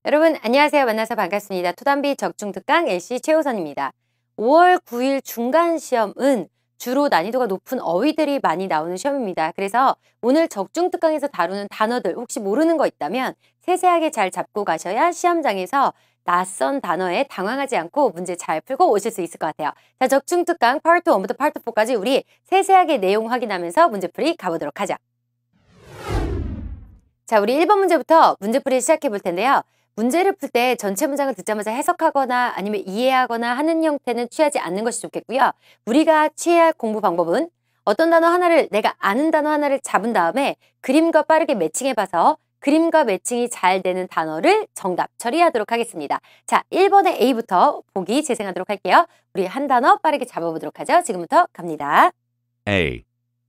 여러분 안녕하세요. 만나서 반갑습니다. 토담비 적중특강 LC 최호선입니다. 5월 9일 중간시험은 주로 난이도가 높은 어휘들이 많이 나오는 시험입니다. 그래서 오늘 적중특강에서 다루는 단어들 혹시 모르는 거 있다면 세세하게 잘 잡고 가셔야 시험장에서 낯선 단어에 당황하지 않고 문제 잘 풀고 오실 수 있을 것 같아요. 자, 적중특강 파트 1부터 파트 4까지 우리 세세하게 내용 확인하면서 문제풀이 가보도록 하죠. 자, 우리 1번 문제부터 문제풀이 시작해 볼 텐데요. 문제를 풀 때 전체 문장을 듣자마자 해석하거나 아니면 이해하거나 하는 형태는 취하지 않는 것이 좋겠고요. 우리가 취해야 할 공부 방법은 어떤 단어 하나를 내가 아는 단어 하나를 잡은 다음에 그림과 빠르게 매칭해봐서 그림과 매칭이 잘 되는 단어를 정답 처리하도록 하겠습니다. 자, 1번의 A부터 보기 재생하도록 할게요. 우리 한 단어 빠르게 잡아보도록 하죠. 지금부터 갑니다. A.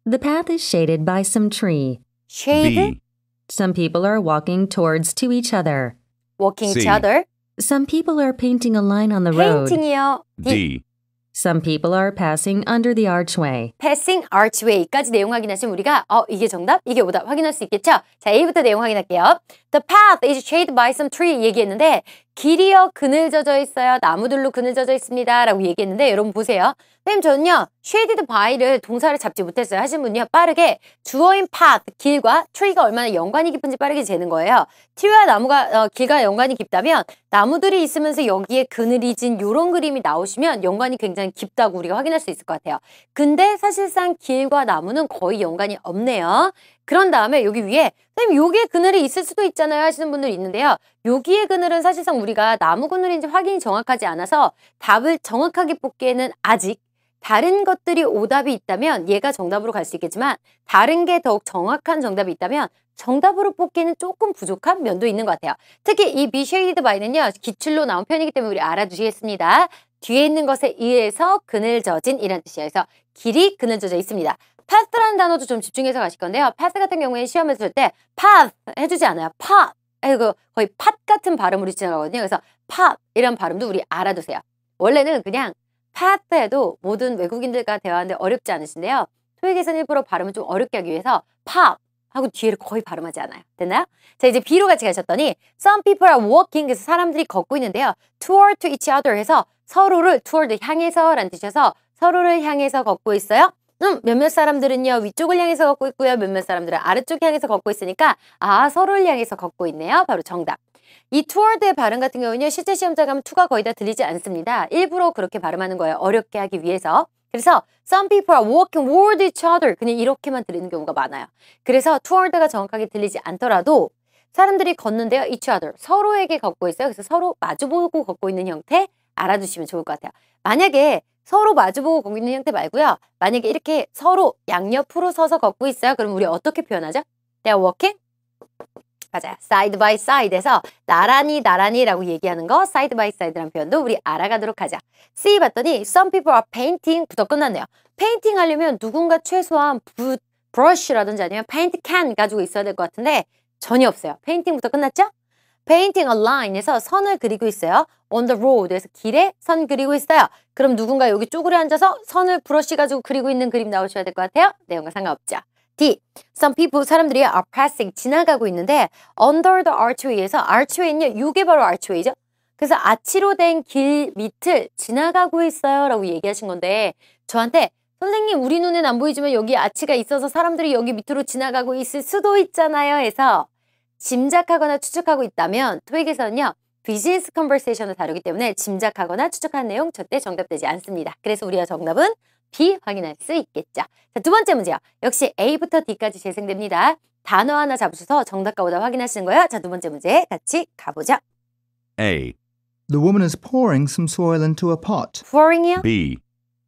The path is shaded by some tree. Shade, B. Some people are walking towards to each other. walking each C. other, Some people are painting a line on the road. painting이요. D. D. Some people are passing under the archway. passing archway까지 내용 확인하시면 우리가 이게 정답, 이게 오답 확인할 수 있겠죠? 자, A부터 내용 확인할게요. The path is shaded by some tree 얘기했는데 길이요 그늘 젖어 있어요. 나무들로 그늘 젖어 있습니다. 라고 얘기했는데 여러분 보세요. 선생님 저는요 shaded by를 동사를 잡지 못했어요. 하신 분이요 빠르게 주어인 path, 길과 tree가 얼마나 연관이 깊은지 빠르게 재는 거예요. tree와 나무가 길과 연관이 깊다면 나무들이 있으면서 여기에 그늘이 진 요런 그림이 나오시면 연관이 굉장히 깊다고 우리가 확인할 수 있을 것 같아요. 근데 사실상 길과 나무는 거의 연관이 없네요. 그런 다음에 여기 위에 선생님 여기에 그늘이 있을 수도 있잖아요 하시는 분들이 있는데요. 여기에 그늘은 사실상 우리가 나무 그늘인지 확인이 정확하지 않아서 답을 정확하게 뽑기에는 아직 다른 것들이 오답이 있다면 얘가 정답으로 갈 수 있겠지만 다른 게 더욱 정확한 정답이 있다면 정답으로 뽑기에는 조금 부족한 면도 있는 것 같아요. 특히 이 be shaded by는요. 기출로 나온 표현이기 때문에 우리 알아두시겠습니다. 뒤에 있는 것에 의해서 그늘 젖은 이란 뜻이에요. 그래서 길이 그늘 젖어 있습니다. path라는 단어도 좀 집중해서 가실 건데요. path 같은 경우에 시험에서 쓸 때 path 해주지 않아요. path. 이거 거의 팥 같은 발음으로 지나가거든요. 그래서 path 이런 발음도 우리 알아두세요. 원래는 그냥 path 해도 모든 외국인들과 대화하는데 어렵지 않으신데요. 토익에서는 일부러 발음을 좀 어렵게 하기 위해서 path 하고 뒤에를 거의 발음하지 않아요. 됐나요? 자, 이제 B로 같이 가셨더니 some people are walking 그래서 사람들이 걷고 있는데요. toward to each other 해서 서로를 toward 향해서 라는 뜻이어서 서로를 향해서 걷고 있어요. 몇몇 사람들은요 위쪽을 향해서 걷고 있고요. 몇몇 사람들은 아래쪽 향해서 걷고 있으니까 서로를 향해서 걷고 있네요. 바로 정답. 이 toward의 발음 같은 경우는요 실제 시험자 가면 to가 거의 다 들리지 않습니다. 일부러 그렇게 발음하는 거예요. 어렵게 하기 위해서. 그래서 some people are walking toward each other 그냥 이렇게만 들리는 경우가 많아요. 그래서 toward가 정확하게 들리지 않더라도 사람들이 걷는데요. each other 서로에게 걷고 있어요. 그래서 서로 마주보고 걷고 있는 형태 알아두시면 좋을 것 같아요. 만약에 서로 마주보고 걷고 있는 형태 말고요. 만약에 이렇게 서로 양옆으로 서서 걷고 있어요. 그럼 우리 어떻게 표현하죠? They are walking? 맞아요. side by side에서 나란히 나란히라고 얘기하는 거 side by side라는 표현도 우리 알아가도록 하자. C 봤더니 some people are painting 부터 끝났네요. 페인팅 하려면 누군가 최소한 붓, 브러쉬라든지 아니면 페인트 캔 가지고 있어야 될 것 같은데 전혀 없어요. 페인팅부터 끝났죠? painting a line에서 선을 그리고 있어요. on the road에서 길에 선 그리고 있어요. 그럼 누군가 여기 쪼그려 앉아서 선을 브러쉬 가지고 그리고 있는 그림 나오셔야 될 것 같아요. 내용과 상관없죠. D. Some people 사람들이 are passing 지나가고 있는데 under the archway에서 archway는요. 이게 바로 archway죠. 그래서 아치로 된 길 밑을 지나가고 있어요 라고 얘기하신 건데 저한테 선생님 우리 눈엔 안 보이지만 여기 아치가 있어서 사람들이 여기 밑으로 지나가고 있을 수도 있잖아요 해서 짐작하거나 추측하고 있다면 토익에서는요. 비즈니스 컨버세이션을 다루기 때문에 짐작하거나 추측하는 내용 절대 정답되지 않습니다. 그래서 우리가 정답은 B 확인할 수 있겠죠. 자, 두 번째 문제요. 역시 A부터 D까지 재생됩니다. 단어 하나 잡으셔서 정답과 오답 확인하시는 거예요. 자, 두 번째 문제 같이 가보죠. A. The woman is pouring some soil into a pot. pouring이요? B.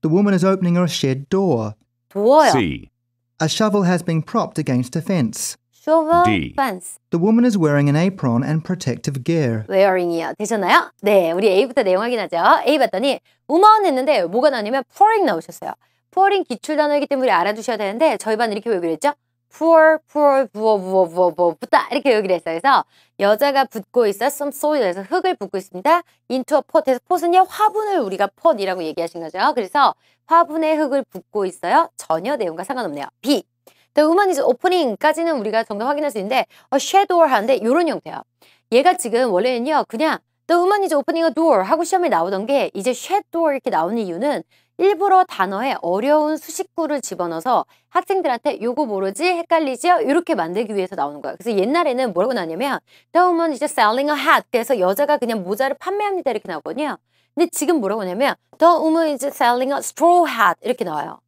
The woman is opening her shed door. 도어요. C. A shovel has been propped against a fence. shovel, D. fence, The woman is wearing an apron and protective gear. wearing이요. 되셨나요? 네, 우리 A부터 내용 확인하죠. A 봤더니 woman 했는데 뭐가 나오냐면 pouring 나오셨어요. pouring 기출 단어이기 때문에 알아두셔야 되는데 저희 반 이렇게 외우기로 했죠. pour, 부어, 붓다 이렇게 외우기로 했어요. 그래서 여자가 붓고 있어 some soil에서 흙을 붓고 있습니다. into a pot에서 pot은요 화분을 우리가 pot이라고 얘기하신 거죠. 그래서 화분에 흙을 붓고 있어요. 전혀 내용과 상관없네요. B. The woman is opening까지는 우리가 정답 확인할 수 있는데 shed door 하는데 이런 형태예요. 얘가 지금 원래는요. 그냥 The woman is opening a door 하고 시험에 나오던 게 이제 shed door 이렇게 나오는 이유는 일부러 단어에 어려운 수식구를 집어넣어서 학생들한테 요거 모르지? 헷갈리죠? 이렇게 만들기 위해서 나오는 거야. 그래서 옛날에는 뭐라고 나왔냐면 The woman is selling a hat. 그래서 여자가 그냥 모자를 판매합니다. 이렇게 나오거든요. 근데 지금 뭐라고 하냐면 The woman is selling a straw hat. 이렇게 나와요.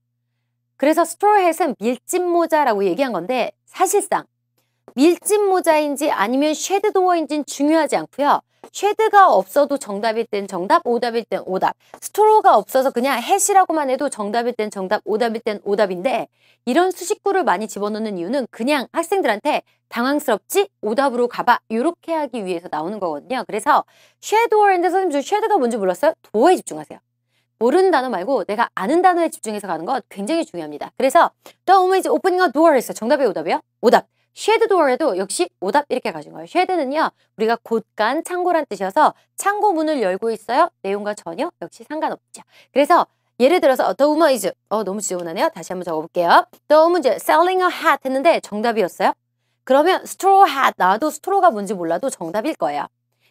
그래서 straw hat은 밀짚 모자라고 얘기한 건데 사실상 밀짚 모자인지 아니면 쉐드 도어인지는 중요하지 않고요. 쉐드가 없어도 정답일 땐 정답, 오답일 땐 오답. 스트로가 없어서 그냥 햇이라고만 해도 정답일 땐 정답, 오답일 땐 오답인데 이런 수식구를 많이 집어넣는 이유는 그냥 학생들한테 당황스럽지? 오답으로 가봐. 이렇게 하기 위해서 나오는 거거든요. 그래서 쉐도어인데 선생님 저 쉐드가 뭔지 몰랐어요? 도어에 집중하세요. 모르는 단어 말고 내가 아는 단어에 집중해서 가는 건 굉장히 중요합니다. 그래서 The woman is opening a door 했어요. 정답이 오답이요? 오답. shed door에도 역시 오답 이렇게 가진 거예요. shed는요. 우리가 곧간 창고란 뜻이어서 창고 문을 열고 있어요. 내용과 전혀 역시 상관없죠. 그래서 예를 들어서 The woman is 너무 지저분하네요. 다시 한번 적어볼게요. The woman is selling a hat 했는데 정답이었어요. 그러면 straw hat 나와도 스트로가 뭔지 몰라도 정답일 거예요.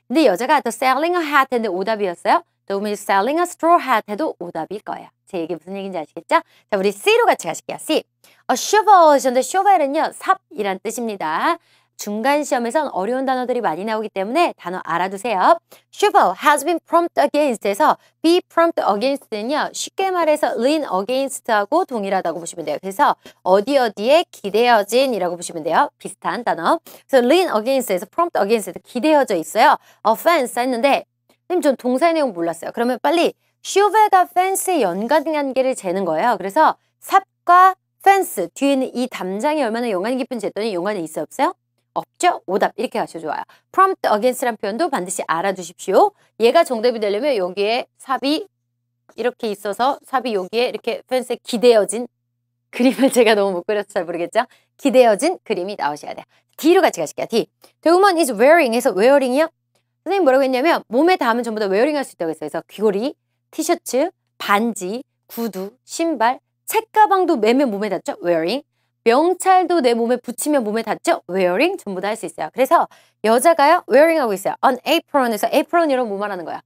근데 여자가 The selling a hat 했는데 오답이었어요. The woman is selling a straw hat 해도 오답일 거예요. 제 얘기 무슨 얘기인지 아시겠죠? 자, 우리 C로 같이 가실게요. C. shovel 하셨는데 shovel은요. 삽이란 뜻입니다. 중간 시험에선 어려운 단어들이 많이 나오기 때문에 단어 알아두세요. shovel has been prompted against 해서 be prompted against는요. 쉽게 말해서 lean against하고 동일하다고 보시면 돼요. 그래서 어디에 기대어진 이라고 보시면 돼요. 비슷한 단어. 그래서 lean against에서 prompt against에서 기대어져 있어요. offense 했는데 선생님 전 동사의 내용 몰랐어요. 그러면 빨리 shovel과 fence의 연관관계를 재는 거예요. 그래서 삽과 fence 뒤에는 이 담장이 얼마나 연관이 깊은지 했더니 연관이 있어요? 없어요? 없죠? 오답 이렇게 가셔도 좋아요. prompt against라는 표현도 반드시 알아두십시오. 얘가 정답이 되려면 여기에 삽이 이렇게 있어서 삽이 여기에 이렇게 fence에 기대어진 그림을 제가 너무 못 그려서 잘 모르겠죠? 기대어진 그림이 나오셔야 돼요. D로 같이 가실게요. D. The woman is wearing 해서 wearing이요? 선생님 뭐라고 했냐면 몸에 닿으면 전부 다 웨어링 할 수 있다고 했어요. 그래서 귀걸이, 티셔츠, 반지, 구두, 신발, 책가방도 매면 몸에 닿죠? wearing. 명찰도 내 몸에 붙이면 몸에 닿죠? wearing. 전부 다 할 수 있어요. 그래서 여자가요 wearing 하고 있어요. an apron에서 apron 이런 뭐 말하는 거야?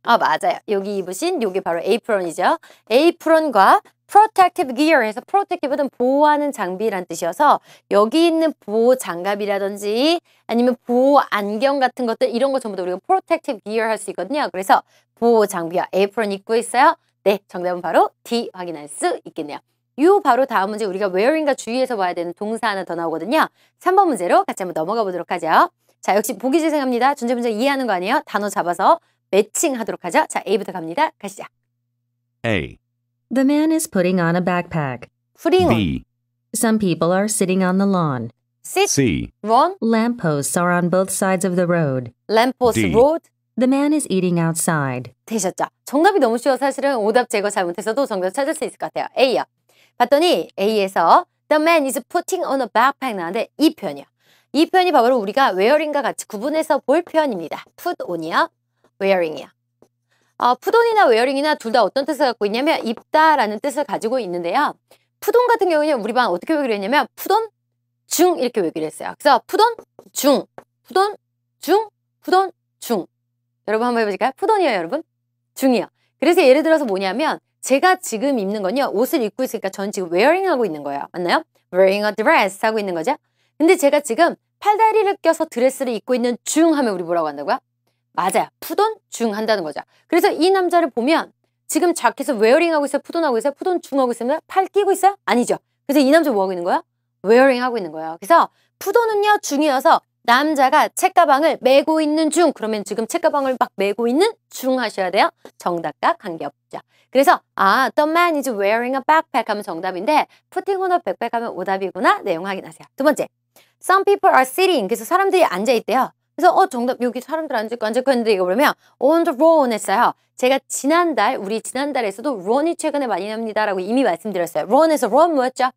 맞아요. 여기 입으신 요게 바로 apron이죠. apron과 protective gear 해서 protective는 보호하는 장비란 뜻이어서 여기 있는 보호 장갑이라든지 아니면 보호 안경 같은 것들 이런 거 전부 다 우리가 protective gear 할 수 있거든요. 그래서 보호 장비와 apron 입고 있어요. 네, 정답은 바로 D 확인할 수 있겠네요. 요 바로 다음 문제 우리가 wearing과 주의해서 봐야 되는 동사 하나 더 나오거든요. 3번 문제로 같이 한번 넘어가 보도록 하죠. 자, 역시 보기 재생합니다. 전체 문제 이해하는 거 아니에요? 단어 잡아서 매칭하도록 하죠. 자, A부터 갑니다. 가시죠. A, The man is putting on a backpack. putting on, B, Some people are sitting on the lawn. sit, C, run, Lampposts are on both sides of the road. lamppost, D. road. The man is eating outside. 되셨죠? 정답이 너무 쉬워. 사실은 오답 제거 잘못해서도 정답 찾을 수 있을 것 같아요. A요. 봤더니 A에서 The man is putting on a backpack 나왔는데 이 표현이요. 이 표현이 바로 우리가 wearing과 같이 구분해서 볼 표현입니다. put on이요. wearing이요. put on이나 wearing이나 둘 다 어떤 뜻을 갖고 있냐면 입다라는 뜻을 가지고 있는데요. put on 같은 경우는 우리 반 어떻게 외우기로 했냐면 put on 중 이렇게 외우기로 했어요. 그래서 put on 중, put on 중, put on 중. 여러분 한번 해보실까요? put on이요 여러분? 중이요. 그래서 예를 들어서 뭐냐면 제가 지금 입는 건요. 옷을 입고 있으니까 전 지금 wearing 하고 있는 거예요. 맞나요? wearing a dress 하고 있는 거죠. 근데 제가 지금 팔다리를 껴서 드레스를 입고 있는 중 하면 우리 뭐라고 한다고요? 맞아요. put on 중 한다는 거죠. 그래서 이 남자를 보면 지금 자켓을 wearing 하고 있어요? put on 하고 있어요? put on 중 하고 있습니다. 팔 끼고 있어요? 아니죠. 그래서 이 남자 뭐 하고 있는 거예요? wearing 하고 있는 거예요. 그래서 put on은요 중이어서 남자가 책가방을 메고 있는 중 그러면 지금 책가방을 막 메고 있는 중 하셔야 돼요. 정답과 관계없죠. 그래서 the man is wearing a backpack 하면 정답인데 putting on a backpack 하면 오답이구나. 내용 확인하세요. 두 번째, some people are sitting. 그래서 사람들이 앉아있대요. 그래서 정답 여기 사람들 앉아있고 했는데 이거 그러면 on the lawn 했어요. 제가 우리 지난달에서도 ron이 최근에 많이 납니다 라고 이미 말씀드렸어요. ron에서 ron 뭐였죠?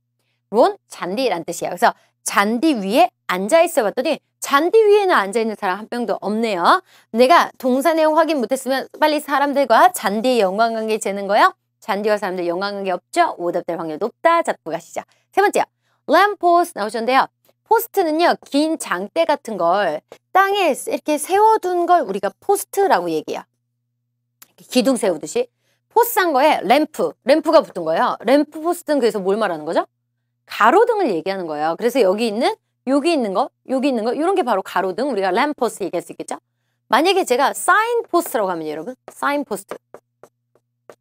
ron 잔디란 뜻이에요. 그래서 잔디 위에 앉아있어 봤더니 잔디 위에는 앉아있는 사람 한 명도 없네요. 내가 동사 내용 확인 못했으면 빨리 사람들과 잔디의 연관관계 재는 거예요. 잔디와 사람들 연관관계 없죠? 오답될 확률 높다. 잡고 가시죠. 세 번째요. lamppost 나오셨는데요. 포스트는요. 긴 장대 같은 걸 땅에 이렇게 세워둔 걸 우리가 포스트라고 얘기해요. 기둥 세우듯이. 포스한 거에 램프가 붙은 거예요. 램프 포스트는 그래서 뭘 말하는 거죠? 가로등을 얘기하는 거예요. 그래서 여기 있는 거 이런 게 바로 가로등. 우리가 램포스트 얘기할 수 있겠죠? 만약에 제가 사인포스트라고 하면 여러분 사인포스트.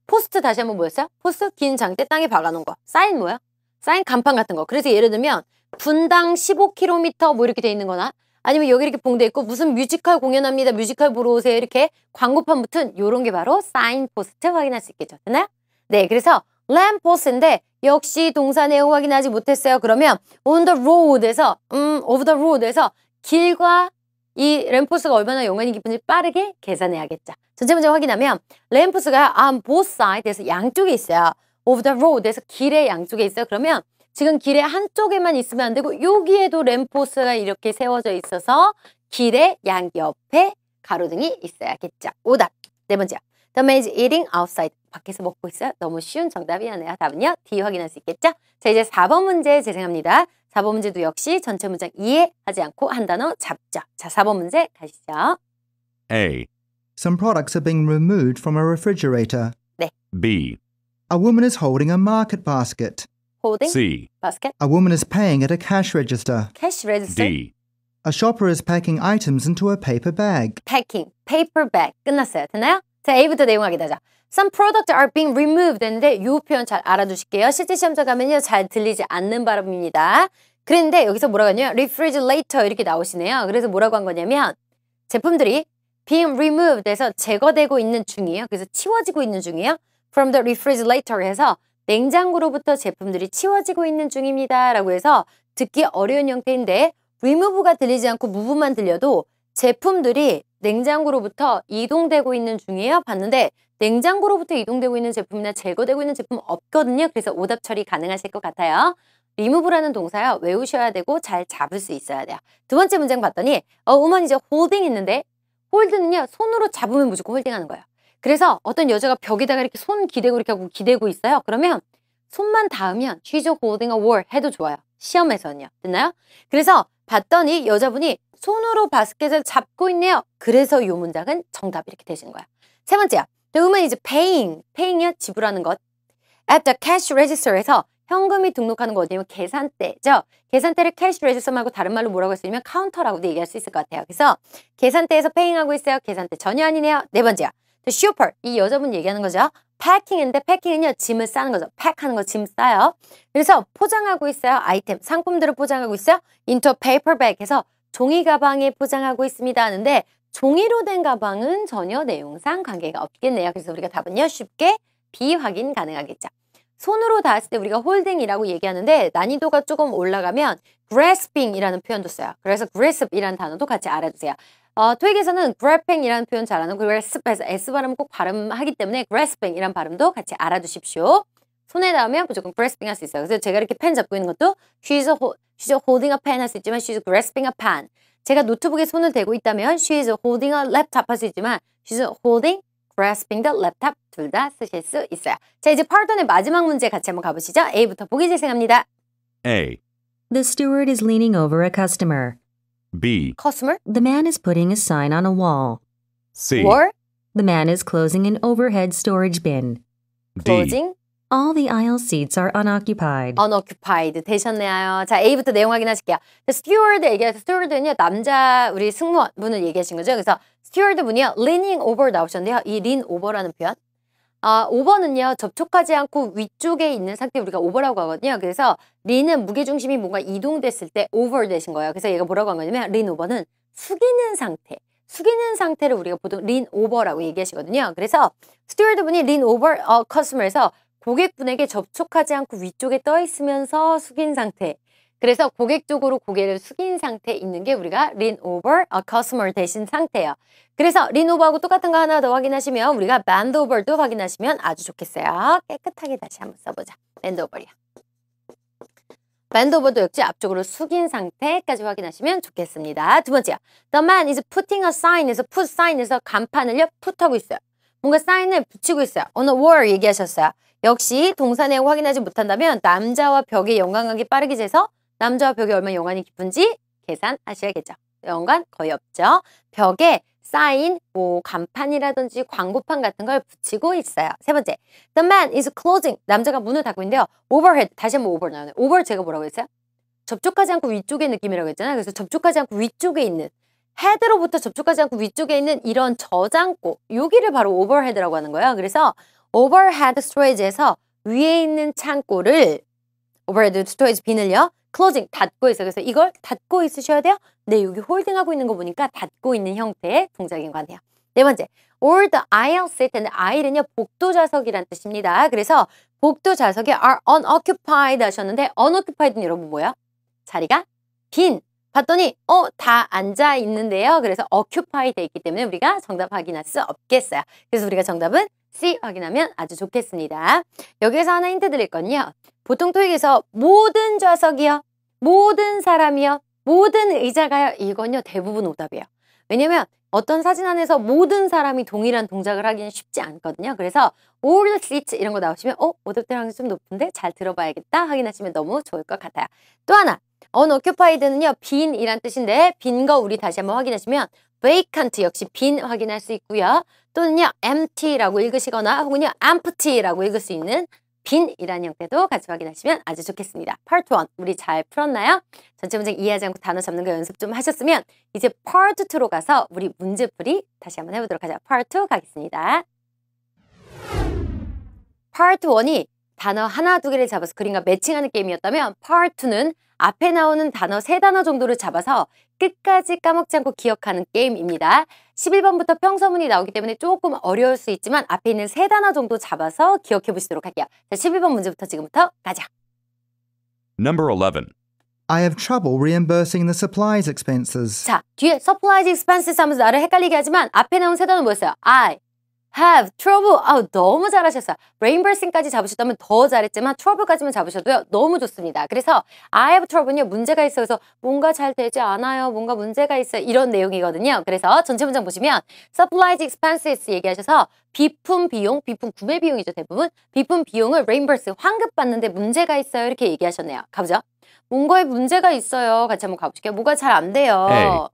포스트 다시 한번 뭐였어요? 포스트 긴 장대 땅에 박아놓은 거. 사인 뭐야? 사인 간판 같은 거. 그래서 예를 들면 분당 15km 뭐 이렇게 돼 있는 거나 아니면 여기 이렇게 봉돼 있고 무슨 뮤지컬 공연합니다. 뮤지컬 보러 오세요. 이렇게 광고판 붙은 요런 게 바로 사인포스트 확인할 수 있겠죠. 됐나요? 네, 그래서 램포스트인데 역시 동사 내용 확인하지 못했어요. 그러면 on the road에서 over the road에서 길과 이 램포스가 얼마나 연관이 깊은지 빠르게 계산해야겠죠. 전체 문제 확인하면 램포스가 on both sides에서 양쪽에 있어요. over the road에서 길의 양쪽에 있어요. 그러면 지금 길의 한쪽에만 있으면 안 되고 여기에도 램포스가 이렇게 세워져 있어서 길의 양 옆에 가로등이 있어야겠죠. 오답. 네 번째요. The man is eating outside. 밖에서 먹고 있어요. 너무 쉬운 정답이었네요. 답은요. D 확인할 수 있겠죠. 자, 이제 4번 문제 재생합니다. 4번 문제도 역시 전체 문장 이해하지 않고 한 단어 잡죠. 자, 4번 문제 가시죠. A, Some products are being removed from a refrigerator. B, A woman is holding a market basket. holding, C, basket, A woman is paying at a cash register. cash register, D, A shopper is packing items into a paper bag. packing, paper bag. 끝났어요. 됐나요? 자, A부터 내용 확인하자. Some products are being removed 했는데 이 표현 잘 알아두실게요. 실제 시험장 가면요. 잘 들리지 않는 발음입니다. 그런데 여기서 뭐라고 하냐면 refrigerator 이렇게 나오시네요. 그래서 뭐라고 한 거냐면 제품들이 being removed 해서 제거되고 있는 중이에요. 그래서 치워지고 있는 중이에요. From the refrigerator 해서 냉장고로부터 제품들이 치워지고 있는 중입니다. 라고 해서 듣기 어려운 형태인데 remove가 들리지 않고 move만 들려도 제품들이 냉장고로부터 이동되고 있는 중이에요. 봤는데 냉장고로부터 이동되고 있는 제품이나 제거되고 있는 제품 없거든요. 그래서 오답 처리 가능하실 것 같아요. remove라는 동사요. 외우셔야 되고 잘 잡을 수 있어야 돼요. 두 번째 문장 봤더니 woman 이제 holding 했는데 hold는요. 손으로 잡으면 무조건 홀딩하는 거예요. 그래서 어떤 여자가 벽에다가 이렇게 손 기대고 이렇게 하고 기대고 있어요. 그러면 손만 닿으면 she's holding a wall 해도 좋아요. 시험에서는요. 됐나요? 그래서 봤더니 여자분이 손으로 바스켓을 잡고 있네요. 그래서 이 문장은 정답 이렇게 되시는 거예요. 세 번째요. The woman is paying이요. 지불하는 것. At the cash register에서 현금이 등록하는 거 어디냐면 계산대죠. 계산대를 cash register 말고 다른 말로 뭐라고 할 수 있냐면 카운터라고도 얘기할 수 있을 것 같아요. 그래서 계산대에서 paying하고 있어요. 계산대 전혀 아니네요. 네 번째요. The shopper, 이 여자분 얘기하는 거죠. packing인데 packing은요. 짐을 싸는 거죠. pack하는 거 짐 싸요. 그래서 포장하고 있어요. 아이템, 상품들을 포장하고 있어요. into a paper bag 해서 종이 가방에 포장하고 있습니다 하는데 종이로 된 가방은 전혀 내용상 관계가 없겠네요. 그래서 우리가 답은요. 쉽게 B 확인 가능하겠죠. 손으로 닿았을 때 우리가 홀딩이라고 얘기하는데 난이도가 조금 올라가면 grasping이라는 표현도 써요. 그래서 grasp이라는 단어도 같이 알아두세요. 토익에서는 grasping이라는 표현 잘 안 하고 grasp에서 S 발음 꼭 발음하기 때문에 grasping이라는 발음도 같이 알아두십시오. 손에 닿으면 무조건 grasping 할 수 있어요. 그래서 제가 이렇게 펜 잡고 있는 것도 she's holding a pen 할 수 있지만 she's grasping a pen. 제가 노트북에 손을 대고 있다면 she's holding a laptop 할 수 있지만 she's holding, grasping the laptop 둘 다 쓰실 수 있어요. 자, 이제 파트의 마지막 문제 같이 한번 가보시죠. A부터 보기 재생합니다. A, The steward is leaning over a customer. B, Customer, The man is putting a sign on a wall. C, or The man is closing an overhead storage bin. D, closing, All the aisle seats are unoccupied. unoccupied 되셨네요. 자, A부터 내용 확인하실게요. steward 얘기해서 steward는요 남자 우리 승무원분을 얘기하신 거죠. 그래서 steward 분이요 leaning over 나오셨는데요. 이 lean over라는 표현. over는요 접촉하지 않고 위쪽에 있는 상태 우리가 over라고 하거든요. 그래서 lean은 무게중심이 뭔가 이동됐을 때 over 되신 거예요. 그래서 얘가 뭐라고 한 거냐면 lean over는 숙이는 상태. 숙이는 상태를 우리가 보통 lean over라고 얘기하시거든요. 그래서 steward 분이 lean over customer에서 고객분에게 접촉하지 않고 위쪽에 떠 있으면서 숙인 상태. 그래서 고객 쪽으로 고개를 숙인 상태에 있는 게 우리가 lean over a customer 되신 상태예요. 그래서 lean over하고 똑같은 거 하나 더 확인하시면 우리가 bend over도 확인하시면 아주 좋겠어요. 깨끗하게 다시 한번 써보자. bend over이야. bend over도 역시 앞쪽으로 숙인 상태까지 확인하시면 좋겠습니다. 두 번째요. The man is putting a sign에서 put sign에서 간판을요 put하고 있어요. 뭔가 사인을 붙이고 있어요. on a wall 얘기하셨어요. 역시 동사 내용 확인하지 못한다면 남자와 벽의 연관관계 빠르게 재서 남자와 벽이 얼마나 연관이 깊은지 계산하셔야겠죠. 연관 거의 없죠. 벽에 사인, 뭐 간판이라든지 광고판 같은 걸 붙이고 있어요. 세 번째, the man is closing. 남자가 문을 닫고 있는데요. overhead, 다시 한번 over 나오네요. over 제가 뭐라고 했어요? 접촉하지 않고 위쪽의 느낌이라고 했잖아요. 그래서 접촉하지 않고 위쪽에 있는 헤드로부터 접촉하지 않고 위쪽에 있는 이런 저장고, 여기를 바로 overhead라고 하는 거예요. 그래서 overhead storage에서 위에 있는 창고를 overhead storage bin을요. closing, 닫고 있어요. 그래서 이걸 닫고 있으셔야 돼요. 네, 여기 홀딩하고 있는 거 보니까 닫고 있는 형태의 동작인 것 같네요. 네 번째, or the aisle seat. aisle은요, 복도 좌석이란 뜻입니다. 그래서 복도 좌석이 are unoccupied 하셨는데 unoccupied는 여러분 뭐야? 자리가 빈. 봤더니 다 앉아 있는데요. 그래서 occupy 돼 있기 때문에 우리가 정답 확인할 수 없겠어요. 그래서 우리가 정답은 C 확인하면 아주 좋겠습니다. 여기에서 하나 힌트 드릴 건요. 보통 토익에서 모든 좌석이요, 모든 사람이요, 모든 의자가요. 이건요 대부분 오답이에요. 왜냐면 어떤 사진 안에서 모든 사람이 동일한 동작을 하기는 쉽지 않거든요. 그래서 all the seats 이런 거 나오시면 오답될 확률이 좀 높은데 잘 들어봐야겠다 확인하시면 너무 좋을 것 같아요. 또 하나, unoccupied는요 빈이란 뜻인데 빈 거 우리 다시 한번 확인하시면 vacant 역시 빈 확인할 수 있고요. 또는요 empty라고 읽으시거나 혹은요 empty라고 읽을 수 있는 빈이라는 형태도 같이 확인하시면 아주 좋겠습니다. Part 1 우리 잘 풀었나요? 전체 문장 이해하지 않고 단어 잡는 거 연습 좀 하셨으면 이제 Part 2로 가서 우리 문제풀이 다시 한번 해보도록 하죠. Part 2 가겠습니다. Part 1이 단어 하나, 두 개를 잡아서 그림과 매칭하는 게임이었다면 Part 2는 앞에 나오는 단어 3단어 정도를 잡아서 끝까지 까먹지 않고 기억하는 게임입니다. 11번부터 평서문이 나오기 때문에 조금 어려울 수 있지만 앞에 있는 3단어 정도 잡아서 기억해 보시도록 할게요. 자, 11번 문제부터 지금부터 가자. Number 11. I have trouble reimbursing the supplies expenses. 자, 뒤에 supplies expenses 하면서 나를 헷갈리게 하지만 앞에 나온 3단어 뭐였어요? I have trouble. 너무 잘하셨어요. reimbursing까지 잡으셨다면 더 잘했지만 trouble까지만 잡으셔도요. 너무 좋습니다. 그래서 I have trouble는요. 문제가 있어요. 그래서 뭔가 잘 되지 않아요. 뭔가 문제가 있어요. 이런 내용이거든요. 그래서 전체 문장 보시면 supplies expenses 얘기하셔서 비품 비용, 비품 구매 비용이죠. 대부분. 비품 비용을 reimburse, 환급받는데 문제가 있어요. 이렇게 얘기하셨네요. 가보죠. 뭔가에 문제가 있어요. 같이 한번 가보실게요. 뭐가 잘 안 돼요. A.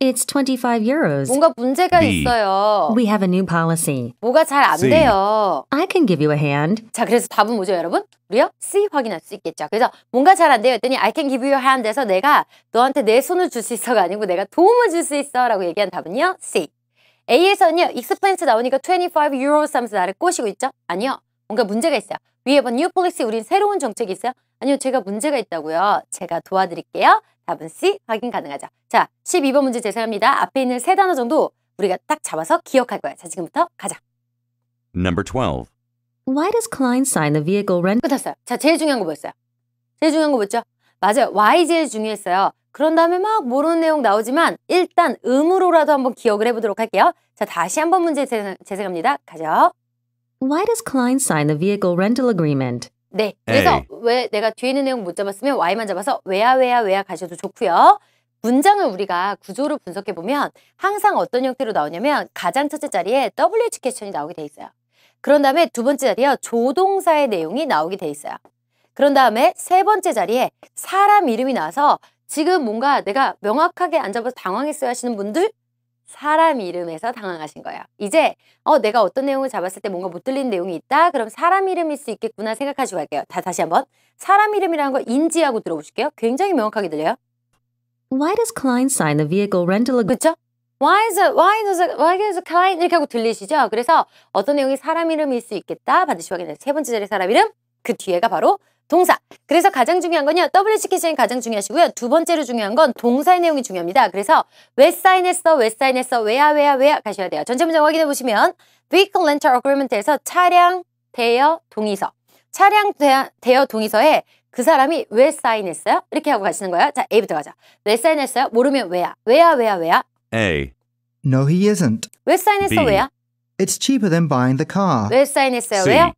It's 25 euros. 뭔가 문제가 B. 있어요. We have a new policy. 뭐가 잘 안 C. 돼요. I can give you a hand. 자, 그래서 답은 뭐죠, 여러분? 우리요? C 확인할 수 있겠죠. 그래서 뭔가 잘 안 돼요 했더니 I can give you a hand 해서 내가 너한테 내 손을 줄 수 있어가 아니고 내가 도움을 줄 수 있어 라고 얘기한 답은요, C. A에서는요, expense 나오니까 25 euros 하면서 나를 꼬시고 있죠? 아니요. 뭔가 문제가 있어요. We have a new policy. 우린 새로운 정책이 있어요? 아니요, 제가 문제가 있다고요. 제가 도와드릴게요. 답은 C 확인 가능하죠. 자, 12번 문제 재생합니다. 앞에 있는 3단어 정도 우리가 딱 잡아서 기억할 거예요. 자, 지금부터 가자. Number 12. Why does Klein sign the vehicle rent? 끝났어요. 자, 제일 중요한 거 뭐였어요? 제일 중요한 거 뭐였죠? 맞아요. Why 제일 중요했어요. 그런 다음에 막 모르는 내용 나오지만 일단 음으로라도 한번 기억을 해보도록 할게요. 자, 다시 한번 문제 재생합니다. 가죠. Why does Klein sign the vehicle rental agreement? 네, 그래서 에이. 왜 내가 뒤에 있는 내용 못 잡았으면 Y만 잡아서 왜야 가셔도 좋고요. 문장을 우리가 구조를 분석해보면 항상 어떤 형태로 나오냐면 가장 첫째 자리에 WH 퀘스천이 나오게 돼 있어요. 그런 다음에 두 번째 자리에 조동사의 내용이 나오게 돼 있어요. 그런 다음에 세 번째 자리에 사람 이름이 나와서 지금 뭔가 내가 명확하게 안 잡아서 당황했어요 하시는 분들 사람 이름에서 당황하신 거예요. 이제 내가 어떤 내용을 잡았을 때 뭔가 못 들리는 내용이 있다? 그럼 사람 이름일 수 있겠구나 생각하시고 갈게요. 다시 한번 사람 이름이라는 거 인지하고 들어보실게요. 굉장히 명확하게 들려요. Why does Klein sign the vehicle rental agreement? 그렇죠? Why is a client 이렇게 하고 들리시죠? 그래서 어떤 내용이 사람 이름일 수 있겠다. 반드시 확인해요. 세 번째 자리 사람 이름, 그 뒤에가 바로 동사. 그래서 가장 중요한 건요. WH 퀘스천이 가장 중요하시고요. 두 번째로 중요한 건 동사의 내용이 중요합니다. 그래서 왜 사인했어? 왜야 가셔야 돼요. 전체 문장 확인해 보시면 Vehicle Rental Agreement에서 차량, 대여, 동의서. 차량, 대여, 동의서에 그 사람이 왜 사인했어요? 이렇게 하고 가시는 거예요. 자, A부터 가자. 왜 사인했어요? 모르면 왜야? A. No, he isn't. 왜 사인했어? B. 왜야? It's cheaper than buying the car. 왜 사인했어요? C. 왜요?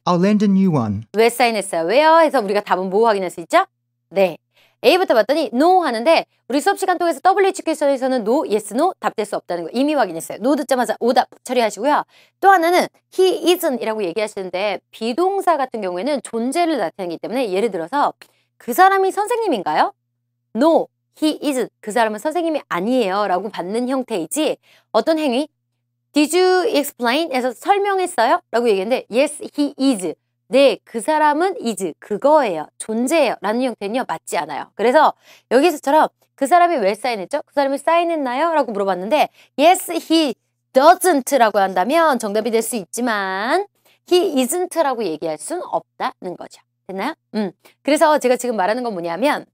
I'll lend a new one. 왜 사인했어요? 왜요? 해서 우리가 답은 뭐 확인할 수 있죠? 네. A부터 봤더니 no 하는데 우리 수업 시간 통해서 WH 퀘스천에서는 no, yes, no 답될 수 없다는 거 이미 확인했어요. no 듣자마자 오답 처리하시고요. 또 하나는 he isn't 이라고 얘기하시는데 비동사 같은 경우에는 존재를 나타내기 때문에 예를 들어서 그 사람이 선생님인가요? No, he isn't. 그 사람은 선생님이 아니에요. 라고 받는 형태이지 어떤 행위? Did you explain? 에서 설명했어요? 라고 얘기했는데 yes, he is. 네, 그 사람은 is. 그거예요. 존재예요. 라는 형태는요. 맞지 않아요. 그래서 여기서처럼 그 사람이 왜 사인했죠? 그 사람이 사인했나요? 라고 물어봤는데 yes, he doesn't 라고 한다면 정답이 될 수 있지만 he isn't 라고 얘기할 수는 없다는 거죠. 됐나요? 그래서 제가 지금 말하는 건 뭐냐면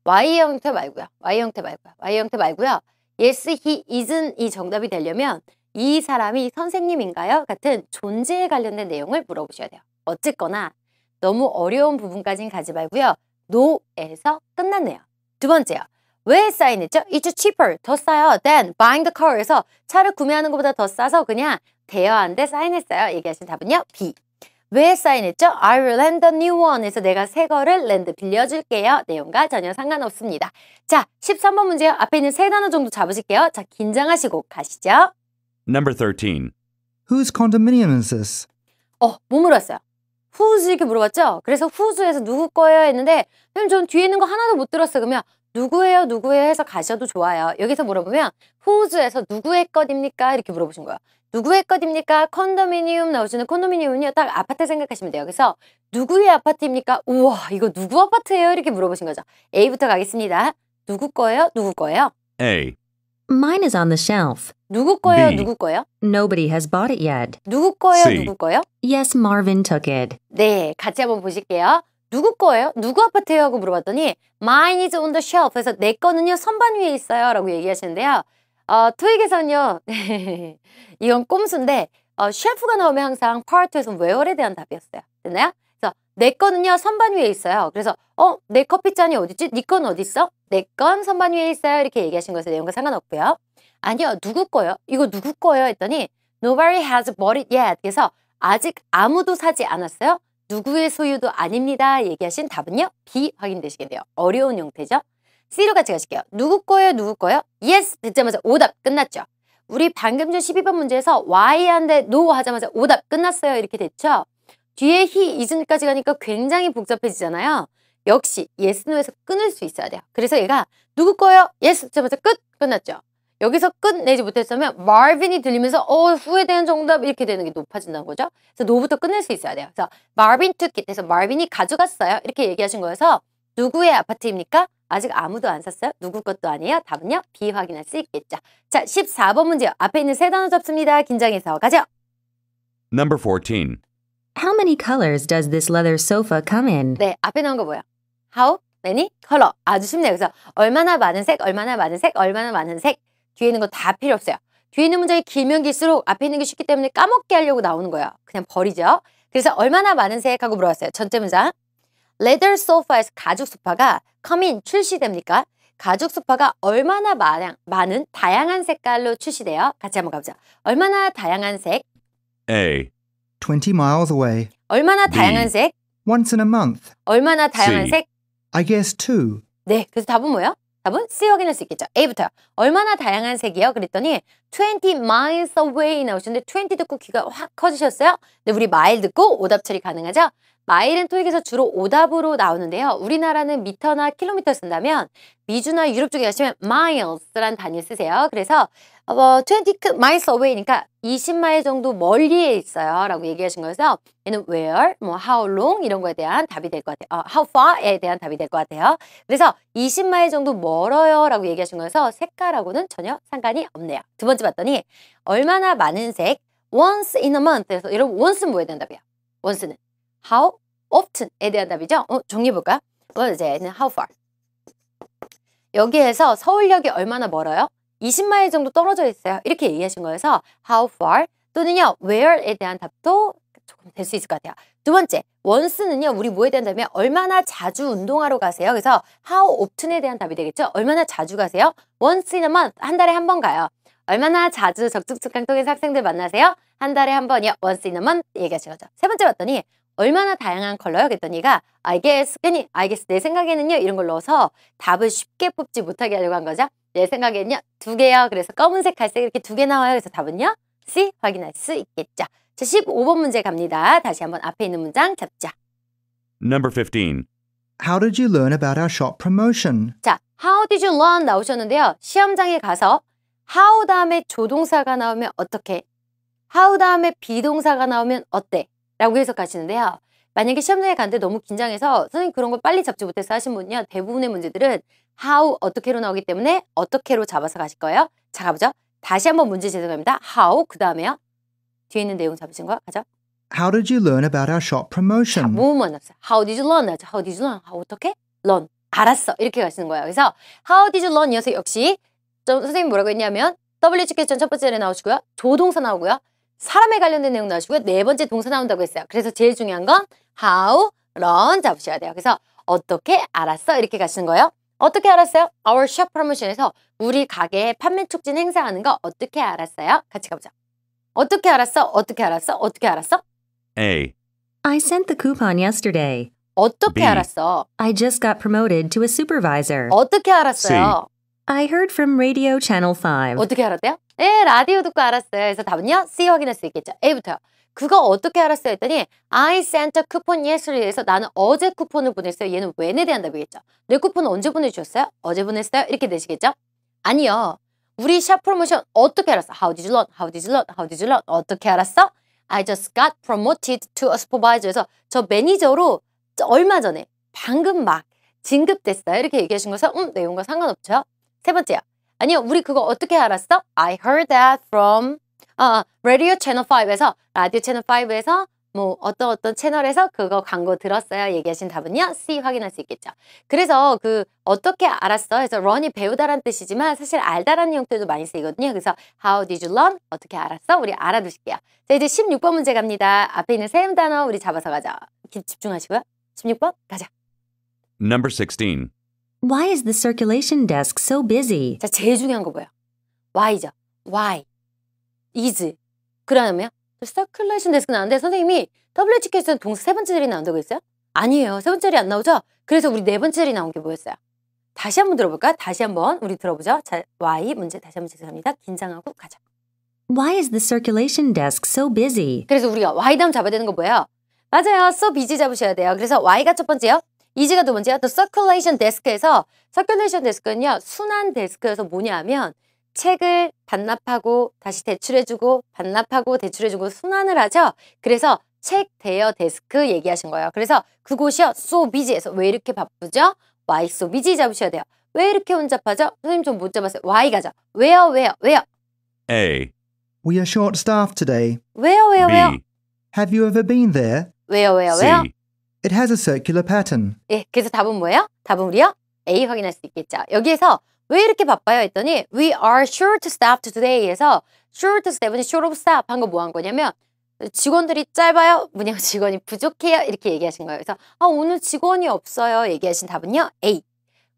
Y 형태 말고요. Y 형태 말고요. Y 형태 말고요. Yes, he isn't 이 정답이 되려면 이 사람이 선생님인가요? 같은 존재에 관련된 내용을 물어보셔야 돼요. 어쨌거나 너무 어려운 부분까지는 가지 말고요. no에서 끝났네요. 두 번째요. 왜 사인했죠? It's cheaper. 더 싸요. than buying the car에서 차를 구매하는 것보다 더 싸서 그냥 대여한데 사인했어요. 얘기하신 답은요. B. 왜 사인했죠? I will lend a new one 에서 내가 새 거를 lend 빌려줄게요. 내용과 전혀 상관없습니다. 자, 13번 문제요. 앞에 있는 세 단어 정도 잡으실게요. 자, 긴장하시고 가시죠. Number 13. Whose condominium is this? 뭐 물었어요? whose 이렇게 물어봤죠? 그래서 whose에서 누구 거예요 했는데 선생님 전 뒤에 있는 거 하나도 못 들었어요. 그러면 누구예요? 누구예요? 해서 가셔도 좋아요. 여기서 물어보면 whose에서 누구의 것입니까? 이렇게 물어보신 거예요. 누구의 것입니까? 컨도미니움 나오시는 컨도미니움은요. 딱 아파트 생각하시면 돼요. 그래서 누구의 아파트입니까? 우와 이거 누구 아파트예요? 이렇게 물어보신 거죠. A부터 가겠습니다. 누구 거예요? 누구 거예요? A. Mine is on the shelf. 누구 거예요? B. 누구 거예요? Nobody has bought it yet. 누구 거예요? C. 누구 거예요? Yes, Marvin took it. 네, 같이 한번 보실게요. 누구 거예요? 누구 아파트예요? 하고 물어봤더니 Mine is on the shelf. 그래서 내 거는요 선반 위에 있어요. 라고 얘기하시는데요. 토익에서는요. 이건 꼼수인데 쉘프가 나오면 항상 파트에서 where에 대한 답이었어요. 됐나요? 그래서 내 거는요 선반 위에 있어요. 그래서 내 커피잔이 어딨지? 네 건 어디 있어? 내 건 선반 위에 있어요. 이렇게 얘기하신 것에 내용과 상관없고요. 아니요. 누구 거요? 이거 누구 거요? 했더니 Nobody has bought it yet. 그래서 아직 아무도 사지 않았어요. 누구의 소유도 아닙니다. 얘기하신 답은요. B 확인되시겠네요. 어려운 형태죠. C로 같이 가실게요. 누구 거예요? 누구 거예요? Yes 듣자마자 오답 끝났죠. 우리 방금 전 12번 문제에서 Y한테 No 하자마자 오답 끝났어요. 이렇게 됐죠. 뒤에 he, isn't까지 가니까 굉장히 복잡해지잖아요. 역시 yes, no에서 끊을 수 있어야 돼요. 그래서 얘가 누구 거예요? yes 듣자마자 끝났죠. 여기서 끝내지 못했으면 Marvin이 들리면서 후에 대한 정답 이렇게 되는 게 높아진다는 거죠. 그래서 no부터 끝낼 수 있어야 돼요. 그래서 Marvin took it 해서 Marvin이 가져갔어요. 이렇게 얘기하신 거여서 누구의 아파트입니까? 아직 아무도 안 샀어요? 누구 것도 아니에요? 답은요? B 확인할 수 있겠죠. 자, 14번 문제요. 앞에 있는 세 단어 잡습니다. 긴장해서 가죠. Number 14. How many colors does this leather sofa come in? 네, 앞에 나온 거 뭐예요? How many color? 아주 쉽네요. 그래서 얼마나 많은 색, 얼마나 많은 색, 얼마나 많은 색. 뒤에 있는 거 다 필요 없어요. 뒤에 있는 문장이 길면 길수록 앞에 있는 게 쉽기 때문에 까먹게 하려고 나오는 거예요. 그냥 버리죠. 그래서 얼마나 많은 색 하고 물어봤어요. 전체 문장. leather sofa에서 가죽 소파가 come in 출시됩니까? 가죽 소파가 얼마나 많은 다양한 색깔로 출시돼요? 같이 한번 가보자. 얼마나 다양한 색? A. 20 miles away. 얼마나 B. 다양한 색? Once in a month. 얼마나 다양한 C. 색? I guess 2. 네, 그래서 답은 뭐예요? 답은 C 확인할 수 있겠죠. A부터요. 얼마나 다양한 색이요? 그랬더니 20 miles away 나오셨는데 20 듣고 귀가 확 커지셨어요? 근데 우리 mile 듣고 오답 처리 가능하죠? 마일은 토익에서 주로 오답으로 나오는데요. 우리나라는 미터나 킬로미터 쓴다면 미주나 유럽 쪽에 가시면 miles라는 단위 쓰세요. 그래서 20 miles away니까 20마일 정도 멀리에 있어요. 라고 얘기하신 거여서 얘는 where, how long 이런 거에 대한 답이 될 것 같아요. how far에 대한 답이 될 것 같아요. 그래서 20마일 정도 멀어요. 라고 얘기하신 거여서 색깔하고는 전혀 상관이 없네요. 두 번째 봤더니 얼마나 많은 색 once in a month 에서 여러분 once는 뭐에 대한 답이야? once는 how often에 대한 답이죠. 정리해볼까요? 이제는 how far. 여기에서 서울역이 얼마나 멀어요? 20마일 정도 떨어져 있어요. 이렇게 얘기하신 거여서 how far 또는요 where에 대한 답도 조금 될 수 있을 것 같아요. 두 번째, once는요 우리 뭐에 대한 답이면 얼마나 자주 운동하러 가세요? 그래서 how often에 대한 답이 되겠죠. 얼마나 자주 가세요? once in a month, 한 달에 한 번 가요. 얼마나 자주 적극측강 통해서 학생들 만나세요? 한 달에 한 번이요. once in a month 얘기하신 거죠. 세 번째 봤더니 얼마나 다양한 컬러요? 그랬더니 얘가 I guess 내 생각에는요 이런 걸 넣어서 답을 쉽게 뽑지 못하게 하려고 한 거죠. 내 생각에는요 2개요. 그래서 검은색, 갈색 이렇게 2개 나와요. 그래서 답은요 C 확인할 수 있겠죠. 자, 15번 문제 갑니다. 다시 한번 앞에 있는 문장 잡자. Number 15. How did you learn about our shop promotion? 자, How did you learn 나오셨는데요. 시험장에 가서 how 다음에 조동사가 나오면 어떻게? how 다음에 비동사가 나오면 어때? 라고 해석하시는데요. 만약에 시험장에 갔는데 너무 긴장해서 선생님 그런 걸 빨리 잡지 못해서 하신 분은요. 대부분의 문제들은 how 어떻게로 나오기 때문에 어떻게로 잡아서 가실 거예요. 자 가보죠. 다시 한번 문제 죄송합니다. how 그 다음에요. 뒤에 있는 내용 잡으신 거 가죠. How did you learn about our shop promotion? 뭐만 없어요. How did you learn? How did you learn? 어떻게? learn. 알았어. 이렇게 가시는 거예요. 그래서 How did you learn? 이어서 역시 선생님이 뭐라고 했냐면 WH 퀘스천 첫 번째에 나오시고요. 조동사 나오고요. 사람에 관련된 내용 나오시고요. 네 번째 동사 나온다고 했어요. 그래서 제일 중요한 건 How, learn 잡으셔야 돼요. 그래서 어떻게 알았어? 이렇게 가시는 거예요. 어떻게 알았어요? Our shop promotion에서 우리 가게에 판매 촉진 행사하는 거 어떻게 알았어요? 같이 가보자. 어떻게 알았어? 어떻게 알았어? 어떻게 알았어? A. I sent the coupon yesterday. 어떻게 B. 알았어? I just got promoted to a supervisor. 어떻게 알았어요? I heard from Radio Channel 5. 어떻게 알았대요? 네, 라디오 듣고 알았어요. 그래서 답은요, C 확인할 수 있겠죠. A부터요. 그거 어떻게 알았어요? 했더니 I sent a coupon yesterday. 해서 나는 어제 쿠폰을 보냈어요. 얘는 when에 대한 답이겠죠. 내 쿠폰은 언제 보내주셨어요? 어제 보냈어요? 이렇게 되시겠죠? 아니요. 우리 샵 프로모션 어떻게 알았어? How did you learn? How did you learn? How did you learn? 어떻게 알았어? I just got promoted to a supervisor. 그래서 저 매니저로 얼마 전에 방금 막 진급됐어요. 이렇게 얘기하신 거서 내용과 상관없죠. 세 번째요. 아니요. 우리 그거 어떻게 알았어? I heard that from Radio Channel 5에서 라디오 채널 5에서 뭐 어떤 채널에서 그거 광고 들었어요. 얘기하신 답은요. C 확인할 수 있겠죠. 그래서 그 어떻게 알았어? 해서 run이 배우다란 뜻이지만 사실 알다라는 형태도 많이 쓰이거든요. 그래서 how did you learn? 어떻게 알았어? 우리 알아두실게요. 자, 이제 16번 문제 갑니다. 앞에 있는 세 단어 우리 잡아서 가자. 집중하시고요. 16번 가자. Number 16. Why is the circulation desk so busy? 자, 제일 중요한 거 뭐예요? why죠. why. is. 그러면요? circulation desk 나왔는데 선생님이 WHK에서는 동사 세 번째 자리 나온다고 했어요? 아니에요. 세 번째 자리 안 나오죠? 그래서 우리 네 번째 자리 나온 게 뭐였어요? 다시 한번 들어볼까? 다시 한번 우리 들어보죠. 자, why 문제 다시 한번 죄송합니다. 긴장하고 가자. Why is the circulation desk so busy? 그래서 우리가 why 다음 잡아야 되는 거 뭐예요? 맞아요. so busy 잡으셔야 돼요. 그래서 why가 첫 번째요. is가 두 번째요. 또 circulation desk에서 circulation desk는요. 순환 데스크여서 뭐냐 하면 책을 반납하고 다시 대출해주고 반납하고 대출해주고 순환을 하죠. 그래서 책 대여 데스크 얘기하신 거예요. 그래서 그곳이요. so busy에서 왜 이렇게 바쁘죠? why so busy 잡으셔야 돼요. 왜 이렇게 혼잡하죠? 선생님 좀 못 잡았어요. why 가죠. 왜요? A. We are short-staffed today. 왜요? B. Have you ever been there? 왜요? C. It has a circular pattern. 예, 그래서 답은 뭐예요? 답은 우리요? A 확인할 수 있겠죠. 여기에서 왜 이렇게 바빠요? 했더니 We are short-staffed today에서 short-staff는 short of staff 한 거 뭐 한 거냐면 직원들이 짧아요? 뭐냐 직원이 부족해요? 이렇게 얘기하신 거예요. 그래서 오늘 직원이 없어요. 얘기하신 답은요. A.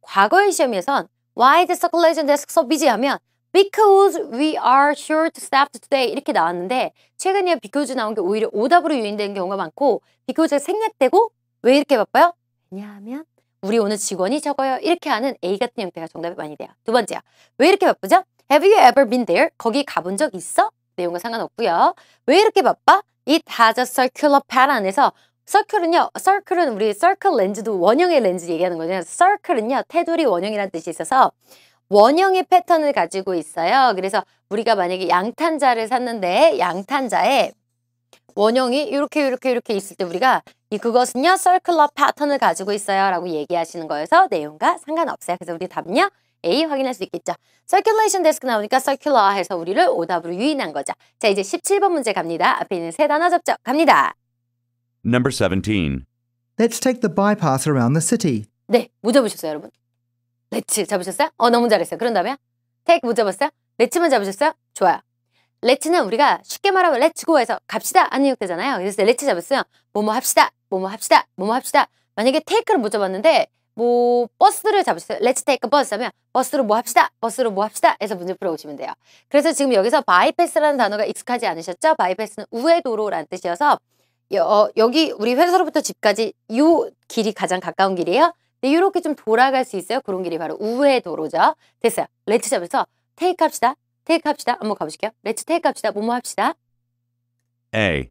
과거의 시험에선 Why the circulation desk so busy 하면 Because we are short-staffed today 이렇게 나왔는데 최근에 because 나온 게 오히려 오답으로 유인되는 경우가 많고 because가 생략되고 왜 이렇게 바빠요? 왜냐하면 우리 오늘 직원이 적어요. 이렇게 하는 A 같은 형태가 정답이 많이 돼요. 두 번째요. 왜 이렇게 바쁘죠? Have you ever been there? 거기 가본 적 있어? 내용과 상관없고요. 왜 이렇게 바빠? It has a circular pattern에서 circle은 우리 circle 렌즈도 원형의 렌즈 얘기하는 거잖아요. circle은요. 테두리 원형이라는 뜻이 있어서 원형의 패턴을 가지고 있어요. 그래서 우리가 만약에 양탄자를 샀는데 양탄자에 원형이 이렇게 있을 때 우리가 그것은요 circular 패턴을 가지고 있어요 라고 얘기하시는 거여서 내용과 상관없어요. 그래서 우리 답은요 A 확인할 수 있겠죠. circulation desk 나오니까 circular 해서 우리를 오답으로 유인한 거죠. 자, 이제 17번 문제 갑니다. 앞에 있는 세 단어 접점 갑니다. Number 17. Let's take the bypass around the city. 네, 뭐 잡으셨어요 여러분? let's 잡으셨어요? 너무 잘했어요. 그런 다음에 take 뭐 잡았어요? let'만 잡으셨어요? 좋아요. let'는 우리가 쉽게 말하면 let's go에서 갑시다 하는 형태잖아요. 그래서 let's 잡았어요. 뭐뭐 합시다. 만약에 take를 못 잡았는데 뭐 버스를 잡으셨어요. let's take a bus 하면 버스로 뭐 합시다 해서 문제 풀어오시면 돼요. 그래서 지금 여기서 bypass라는 단어가 익숙하지 않으셨죠? bypass는 우회 도로라는 뜻이어서 여기 우리 회사로부터 집까지 이 길이 가장 가까운 길이에요. 근데 이렇게 좀 돌아갈 수 있어요. 그런 길이 바로 우회 도로죠. 됐어요. let's 잡아서 take 합시다. 한번 가보실게요. let's take 합시다. 뭐뭐 합시다. A.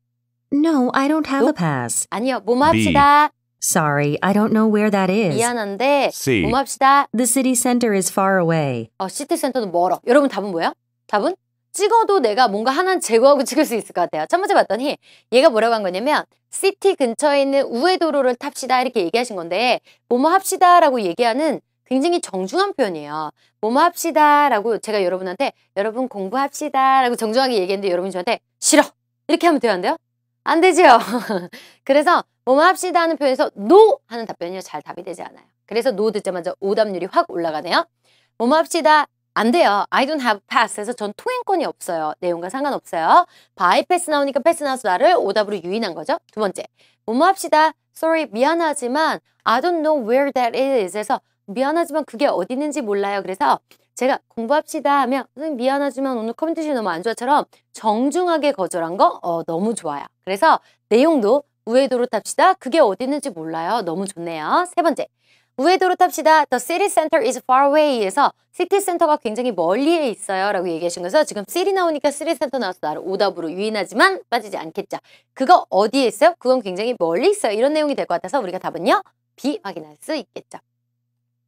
No, I don't have a pass. 아니요. 뭐뭐 합시다. Sorry, I don't know where that is. 미안한데 C. 뭐뭐 합시다. The city center is far away. 시티센터는 멀어. 여러분 답은 뭐예요? 답은? 찍어도 내가 뭔가 하나는 제거하고 찍을 수 있을 것 같아요. 첫 번째 봤더니 얘가 뭐라고 한 거냐면 시티 근처에 있는 우회도로를 탑시다 이렇게 얘기하신 건데 뭐뭐 합시다 라고 얘기하는 굉장히 정중한 표현이에요. 뭐뭐 합시다 라고 제가 여러분한테 여러분 공부합시다 라고 정중하게 얘기했는데 여러분이 저한테 싫어 이렇게 하면 돼요 안 돼요? 안 되죠. 그래서 뭐뭐 합시다 하는 표현에서 no 하는 답변이 잘 답이 되지 않아요. 그래서 no 듣자마자 오답률이 확 올라가네요. 뭐뭐 합시다 안 돼요. I don't have pass 해서 전 통행권이 없어요. 내용과 상관없어요. by pass 나오니까 패스 나와서 나를 오답으로 유인한 거죠. 두 번째 뭐뭐 합시다. Sorry 미안하지만 I don't know where that is 해서 미안하지만 그게 어디 있는지 몰라요. 그래서 제가 공부합시다 하면 선생님 미안하지만 오늘 컨디션이 너무 안 좋아처럼 정중하게 거절한 거 너무 좋아요. 그래서 내용도 우회도로 탑시다. 그게 어디 있는지 몰라요. 너무 좋네요. 세 번째 우회도로 탑시다. The city center is far away에서 시티 센터가 굉장히 멀리에 있어요 라고 얘기하신 거죠. 지금 city 나오니까 city center 나와서 나를 오답으로 유인하지만 빠지지 않겠죠. 그거 어디에 있어요? 그건 굉장히 멀리 있어요. 이런 내용이 될 것 같아서 우리가 답은요. B 확인할 수 있겠죠.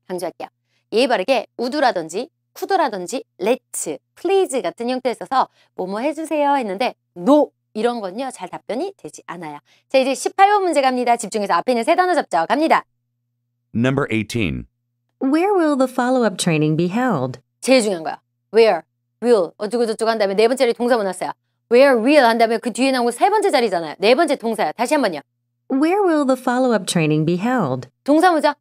강조할게요. 예의 바르게 우두라든지 쿠드라든지 let's, please 같은 형태에 써서 뭐뭐 해주세요 했는데 no 이런 건요. 잘 답변이 되지 않아요. 자 이제 18번 문제 갑니다. 집중해서 앞에 있는 세 단어 잡죠. 갑니다. Number 18. Where will the follow-up training be held? 제일 중요한 거야. Where, will, 어쩌고저쩌고 한 다음에 네 번째 자리 동사 보냈어요. Where, will 한 다음에 그 뒤에 나온 거 세 번째 자리잖아요. 네 번째 동사야. 다시 한번요. Where will the follow-up training be held? 동사 뭐죠?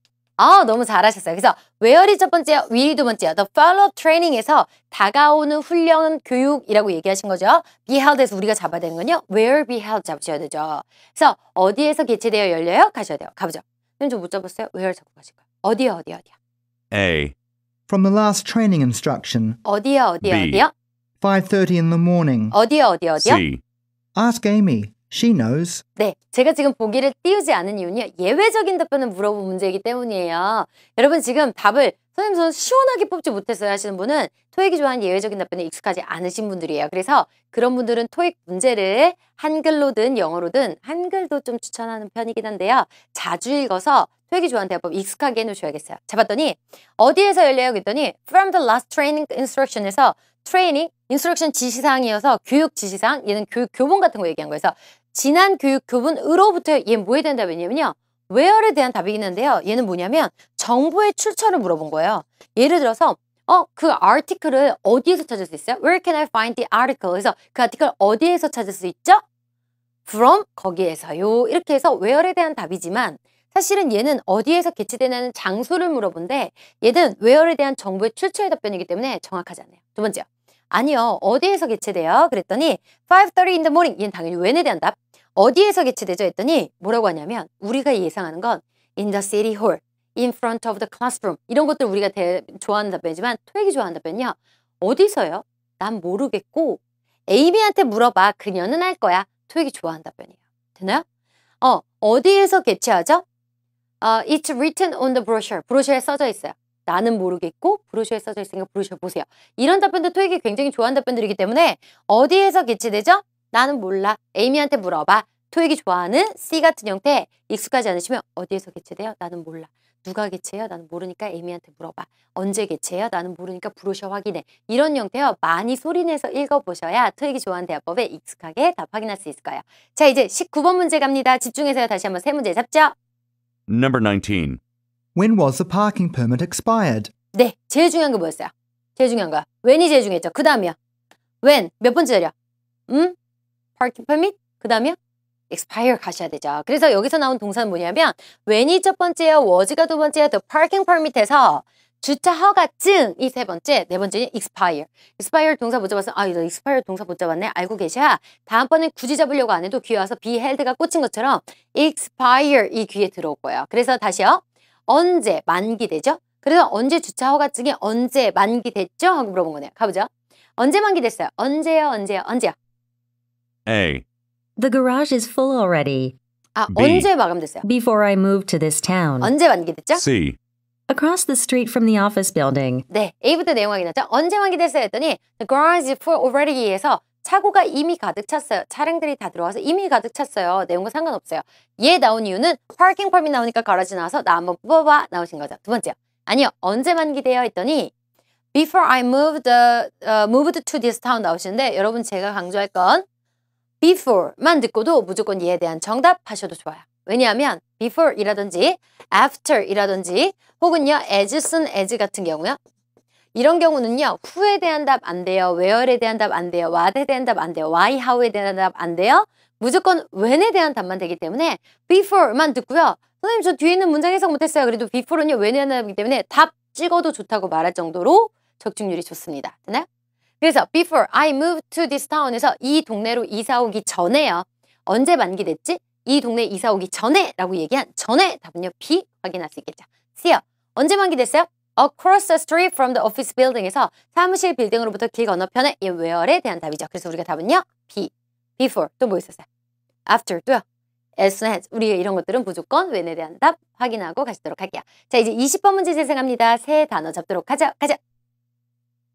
너무 잘하셨어요. 그래서 where이 첫 번째요, will이 두 번째요. The follow-up training에서 다가오는 훈련, 교육이라고 얘기하신 거죠. be held에서 우리가 잡아야 되는 건요. where be held 잡으셔야 되죠. 그래서 어디에서 개최되어 열려요? 가셔야 돼요. 가보죠. 좀 못 잡았어요? where 잡고 가실 거예요. 어디야? A. From the last training instruction. 어디야? B. 어디야? 5:30 in the morning. 어디야? C. Ask Amy. She knows. 네, 제가 지금 보기를 띄우지 않은 이유는요. 예외적인 답변을 물어본 문제이기 때문이에요. 여러분 지금 답을 선생님 저는 시원하게 뽑지 못했어요 하시는 분은 토익이 좋아하는 예외적인 답변에 익숙하지 않으신 분들이에요. 그래서 그런 분들은 토익 문제를 한글로든 영어로든 한글도 좀 추천하는 편이긴 한데요. 자주 읽어서 토익이 좋아하는 대화법 익숙하게 해놓으셔야겠어요. 자 봤더니 어디에서 열려요? 그랬더니 From the last training instruction에서 트레이닝, 인스트럭션 지시사항이어서 교육 지시사항, 얘는 교육 교본 같은 거 얘기한 거예요. 그래서 지난 교육 교본으로부터 얘는 뭐에 대한 답이냐면요. where에 대한 답이긴 한데요. 얘는 뭐냐면 정보의 출처를 물어본 거예요. 예를 들어서 그 article을 어디에서 찾을 수 있어요? Where can I find the article? 그래서 그 아티클 어디에서 찾을 수 있죠? From 거기에서요. 이렇게 해서 where에 대한 답이지만 사실은 얘는 어디에서 개최되는 장소를 물어본데 얘는 where에 대한 정보의 출처의 답변이기 때문에 정확하지 않아요. 두 번째요. 아니요. 어디에서 개최돼요? 그랬더니 5:30 in the morning. 얘는 당연히 when에 대한 답. 어디에서 개최되죠? 했더니 뭐라고 하냐면 우리가 예상하는 건 in the city hall, in front of the classroom 이런 것들 우리가 좋아하는 답변이지만 토익이 좋아하는 답변이요. 어디서요? 난 모르겠고 에이미한테 물어봐. 그녀는 알 거야. 토익이 좋아하는 답변이에요. 되나요? 어디에서 개최하죠? It's written on the brochure. 브로셔에 써져 있어요. 나는 모르겠고 브로셔에 써져 있으니까 브로셔 보세요. 이런 답변도 토익이 굉장히 좋아하는 답변들이기 때문에 어디에서 개최되죠? 나는 몰라. 에이미한테 물어봐. 토익이 좋아하는 C 같은 형태 익숙하지 않으시면 어디에서 개최돼요? 나는 몰라. 누가 개최해요? 나는 모르니까 에이미한테 물어봐. 언제 개최해요? 나는 모르니까 브로셔 확인해. 이런 형태요. 많이 소리내서 읽어보셔야 토익이 좋아하는 대화법에 익숙하게 답 확인할 수 있을 거예요. 자 이제 19번 문제 갑니다. 집중해서요. 다시 한번 세 문제 잡죠. Number 19. When was the parking permit expired? 네, 제일 중요한 거 뭐였어요? 제일 중요한 거야. when이 제일 중요했죠. 그 다음이요. when 몇 번째 자리야? parking permit? 그 다음이요? expire 가셔야 되죠. 그래서 여기서 나온 동사는 뭐냐면 when이 첫 번째요. was가 두 번째요. the parking permit에서 주차 허가증이 세 번째, 네 번째는 expire. expire 동사 못 잡았어. 나 expire 동사 못 잡았네. 알고 계셔야 다음번엔 굳이 잡으려고 안 해도 귀에 와서 be held가 꽂힌 것처럼 expire 이 귀에 들어올 거예요. 그래서 다시요. 언제 만기되죠? 그래서 언제 주차 허가증이 언제 만기됐죠? 하고 물어본 거네요. 가보죠. 언제 만기됐어요? 언제요? A. The garage is full already. B. 언제 마감됐어요? Before I moved to this town. 언제 만기됐죠? C. Across the street from the office building. 네, A부터 내용 확인하죠. 언제 만기됐어요? 했더니 The garage is full already에서 차고가 이미 가득 찼어요. 차량들이 다 들어와서 이미 가득 찼어요. 내용과 상관없어요. 얘 나온 이유는 parking permit 나오니까 가라지 나와서 나 한번 뽑아봐 나오신 거죠. 두 번째요. 아니요. 언제 만기돼요? 했더니 before I moved to this town 나오시는데 여러분 제가 강조할 건 before만 듣고도 무조건 얘에 대한 정답 하셔도 좋아요. 왜냐하면 before이라든지 after이라든지 혹은요 as soon as 같은 경우요. 이런 경우는요. who에 대한 답 안 돼요. where에 대한 답 안 돼요. what에 대한 답 안 돼요. why, how에 대한 답 안 돼요. 무조건 when에 대한 답만 되기 때문에 before만 듣고요. 선생님 저 뒤에 있는 문장 해석 못했어요. 그래도 before는요. when에 대한 답이기 때문에 답 찍어도 좋다고 말할 정도로 적중률이 좋습니다. 되나요? 그래서 before I moved to this town에서 이 동네로 이사 오기 전에요. 언제 만기됐지? 이 동네 이사 오기 전에 라고 얘기한 전에 답은요. B 확인할 수 있겠죠. C요. 언제 만기됐어요? Across the street from the office building에서 사무실 빌딩으로부터 길 건너편에 이 where에 대한 답이죠. 그래서 우리가 답은요. B. Before. 또 뭐 있었어요? After. 또요. As soon as. 우리가 이런 것들은 무조건 when에 대한 답 확인하고 가시도록 할게요. 자, 이제 20번 문제 재생합니다. 세 단어 잡도록 하죠. 가자.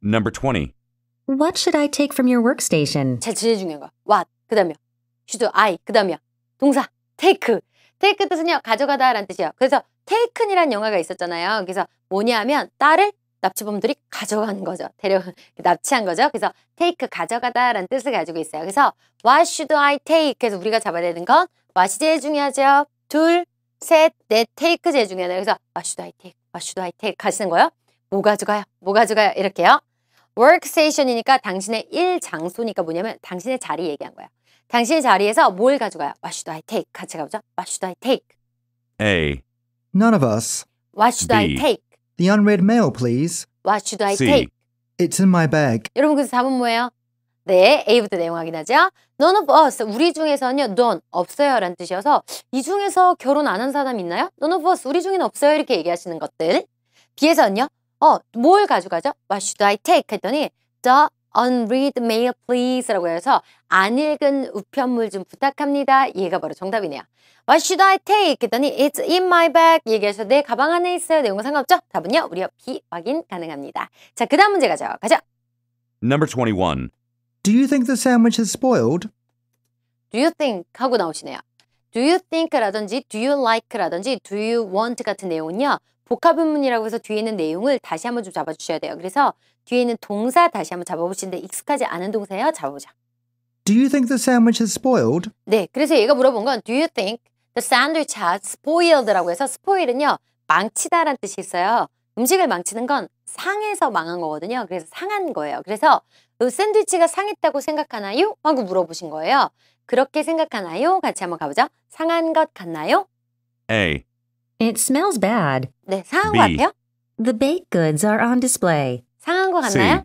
Number 20. What should I take from your workstation? 제일 중요한 거. What. 그 다음이요. should I. 그 다음이요. 동사. take. take 뜻은요. 가져가다 라는 뜻이에요. 그래서 taken이라는 영화가 있었잖아요. 그래서 뭐냐 하면 딸을 납치범들이 가져간 거죠. 납치한 거죠. 그래서 take 가져가다 라는 뜻을 가지고 있어요. 그래서 what should I take? 그래서 우리가 잡아야 되는 건 what이 제일 중요하죠. 둘, 셋, 넷, take 제일 중요하네요. 그래서 what should I take? what should I take? 하시는 거예요. 뭐 가져가요? 뭐 가져가요? 이렇게요. workstation이니까 당신의 일 장소니까 뭐냐면 당신의 자리 얘기한 거예요. 당신의 자리에서 뭘 가져가요? What should I take? 같이 가보죠. What should I take? A. None of us. What should I B. take? The unread mail, please. What should I C. take? It's in my bag. 여러분 그래서 답은 뭐예요? 네, A부터 내용 확인하죠. None of us, 우리 중에서는요, none, 없어요 라는 뜻이어서 이 중에서 결혼 안 한 사람 있나요? None of us, 우리 중에는 없어요 이렇게 얘기하시는 것들. B에서는요, 뭘 가져가죠? What should I take? 했더니 the unread mail please 라고 해서 안 읽은 우편물 좀 부탁합니다. 얘가 바로 정답이네요. What should I take? 했더니 it's in my bag 얘기해서 내 가방 안에 있어요. 내용은 상관없죠? 답은요. 우리가 B 확인 가능합니다. 자, 그 다음 문제 가죠. 가자. Number 21. Do you think the sandwich is spoiled? Do you think? 하고 나오시네요. Do you think 라든지 do you like 라든지 do you want 같은 내용은요. 복합의문이라고 해서 뒤에 있는 내용을 다시 한번 좀 잡아주셔야 돼요. 그래서 뒤에 있는 동사 다시 한번 잡아보시는데 익숙하지 않은 동사예요. 잡아보자. Do you think the sandwich is spoiled? 네, 그래서 얘가 물어본 건 Do you think the sandwich has spoiled라고 해서 spoil은요. 망치다라는 뜻이 있어요. 음식을 망치는 건 상해서 망한 거거든요. 그래서 상한 거예요. 그래서 그 샌드위치가 상했다고 생각하나요? 하고 물어보신 거예요. 그렇게 생각하나요? 같이 한번 가보자. 상한 것 같나요? A. It smells bad. 네, 상한 B. 것 같아요? The baked goods are on display. 상한 것 C. 같나요?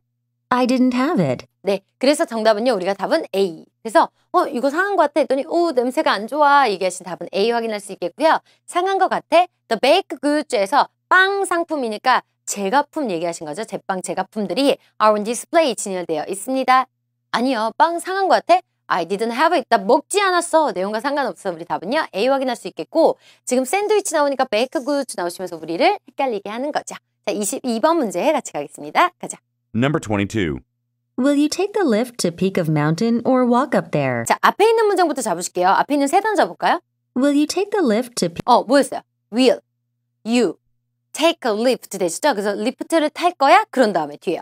I didn't have it. 네, 그래서 정답은요. 우리가 답은 A. 그래서 이거 상한 것 같아 했더니 냄새가 안 좋아 얘기하신 답은 A 확인할 수 있겠고요. 상한 것 같아. The baked goods에서 빵 상품이니까 제가품 얘기하신 거죠. 제빵 제가품들이 are on display 진열되어 있습니다. 아니요. 빵 상한 것 같아? I didn't have it. 나 먹지 않았어. 내용과 상관없어. 우리 답은요. A 확인할 수 있겠고 지금 샌드위치 나오니까 baked goods 나오시면서 우리를 헷갈리게 하는 거죠. 자, 22번 문제 같이 가겠습니다. 가자. Number 22. Will you take the lift to Peak of Mountain or walk up there? 자, 앞에 있는 문장부터 잡으실게요. 앞에 있는 세 단 잡을까요? Will you take the lift to Peak? 뭐였어요? Will you take a lift 되시죠? 그래서 리프트를 탈 거야? 그런 다음에 뒤에요.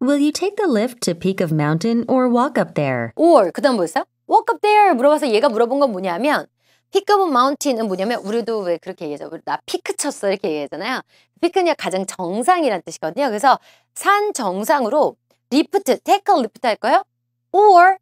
Will you take the lift to Peak of Mountain or walk up there? or 그 다음 뭐였어요? walk up there 물어봐서 얘가 물어본 건 뭐냐면 pick up mountain은 뭐냐면 우리도 왜 그렇게 얘기하죠? 우리 나 피크 쳤어 이렇게 얘기하잖아요. 피크는 가장 정상이라는 뜻이거든요. 그래서 산 정상으로 리프트, take a lift 할 거예요? or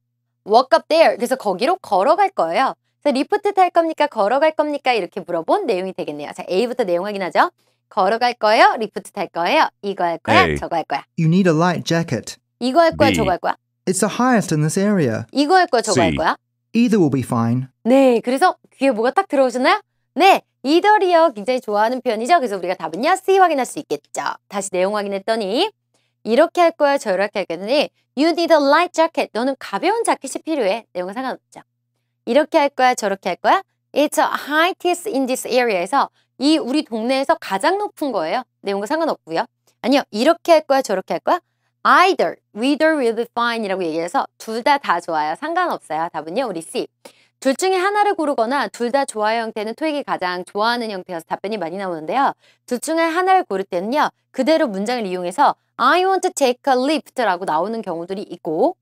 walk up there 그래서 거기로 걸어갈 거예요. 그래서 리프트 탈 겁니까? 걸어갈 겁니까? 이렇게 물어본 내용이 되겠네요. 자, A부터 내용 확인하죠. 걸어갈 거예요? 리프트 탈 거예요? 이거 할 거야? A. 저거 할 거야? You need a light jacket. 이거 할 거야? B. 저거 할 거야? It's the highest in this area. 이거 할 거야? 저거 할 C. 거야? Either will be fine. 네, 그래서 귀에 뭐가 딱 들어오셨나요? 네, 이더리어 굉장히 좋아하는 표현이죠. 그래서 우리가 답은요, C 확인할 수 있겠죠. 다시 내용 확인했더니 이렇게 할 거야, 저렇게 할 거야. You need a light jacket. 너는 가벼운 자켓이 필요해. 내용은 상관없죠. 이렇게 할 거야, 저렇게 할 거야. It's the highest in this area에서 이 우리 동네에서 가장 높은 거예요. 내용과 상관없고요. 아니요, 이렇게 할 거야, 저렇게 할 거야. either will be fine 이라고 얘기해서 둘 다 좋아요. 상관없어요. 답은요. 우리 C. 둘 중에 하나를 고르거나 둘 다 좋아요 형태는 토익이 가장 좋아하는 형태여서 답변이 많이 나오는데요. 둘 중에 하나를 고를 때는요. 그대로 문장을 이용해서 I want to take a lift 라고 나오는 경우들이 있고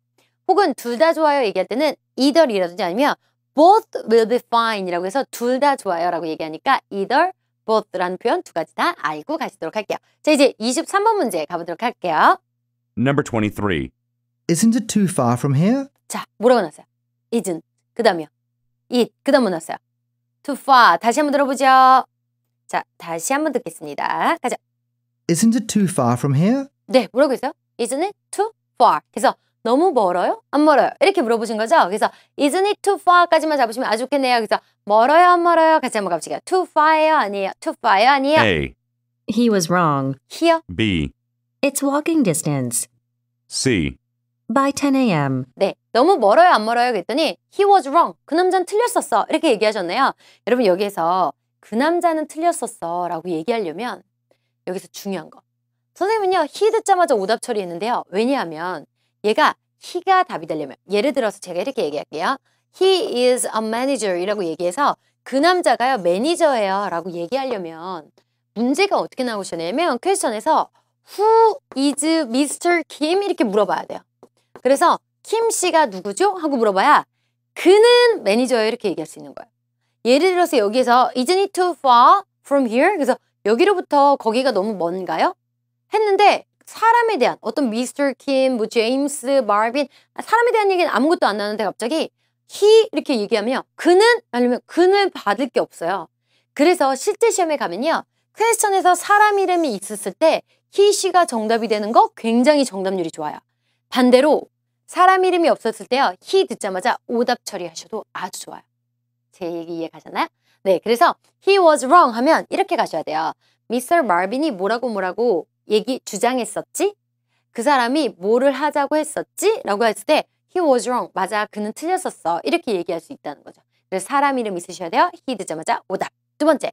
혹은 둘 다 좋아요 얘기할 때는 either이라든지 아니면 both will be fine 이라고 해서 둘 다 좋아요 라고 얘기하니까 either, both라는 표현 두 가지 다 알고 가시도록 할게요. 자, 이제 23번 문제 가보도록 할게요. Number 23. Isn't it too far from here? 자, 뭐라고 나왔어요? isn't. 그 다음이요. it. 그 다음 뭐 나왔어요? too far. 다시 한번 들어보죠. 자, 다시 한번 듣겠습니다. 가자. Isn't it too far from here? 네, 뭐라고 했어요? isn't it too far. 그래서 너무 멀어요? 안 멀어요? 이렇게 물어보신 거죠? 그래서 isn't it too far까지만 잡으시면 아주 좋겠네요. 그래서 멀어요? 안 멀어요? 같이 한번 가보시죠. too far예요? 아니에요? too far예요? 아니에요? A. He was wrong. here. B. It's walking distance. C. By 10 a.m. 네, 너무 멀어요? 안 멀어요? 그랬더니 he was wrong. 그 남자는 틀렸었어. 이렇게 얘기하셨네요. 여러분 여기에서 그 남자는 틀렸었어 라고 얘기하려면 여기서 중요한 거. 선생님은요. he 듣자마자 오답 처리했는데요. 왜냐하면 얘가 he가 답이 되려면 예를 들어서 제가 이렇게 얘기할게요. He is a manager 이라고 얘기해서 그 남자가요. 매니저예요 라고 얘기하려면 문제가 어떻게 나오셨냐면 퀘스천에서 Who is Mr. Kim? 이렇게 물어봐야 돼요. 그래서 김 씨가 누구죠? 하고 물어봐야 그는 매니저예요 이렇게 얘기할 수 있는 거예요. 예를 들어서 여기에서 Isn't it too far from here? 그래서 여기로부터 거기가 너무 먼가요? 했는데 사람에 대한 어떤 미스터 킴, 뭐 제임스, 마빈 사람에 대한 얘기는 아무것도 안 나는데 갑자기 he 이렇게 얘기하면 그는 아니면 그는 받을 게 없어요. 그래서 실제 시험에 가면요. 퀘스천에서 사람 이름이 있었을 때 he, she가 정답이 되는 거 굉장히 정답률이 좋아요. 반대로 사람 이름이 없었을 때요. he 듣자마자 오답 처리하셔도 아주 좋아요. 제 얘기 이해 가셨나요? 네, 그래서 he was wrong 하면 이렇게 가셔야 돼요. 미스터 마빈이 뭐라고 주장했었지? 그 사람이 뭐를 하자고 했었지? 라고 했을 때 he was wrong. 맞아, 그는 틀렸었어. 이렇게 얘기할 수 있다는 거죠. 그래서 사람 이름 있으셔야 돼요. he 듣자마자 오답. 두 번째,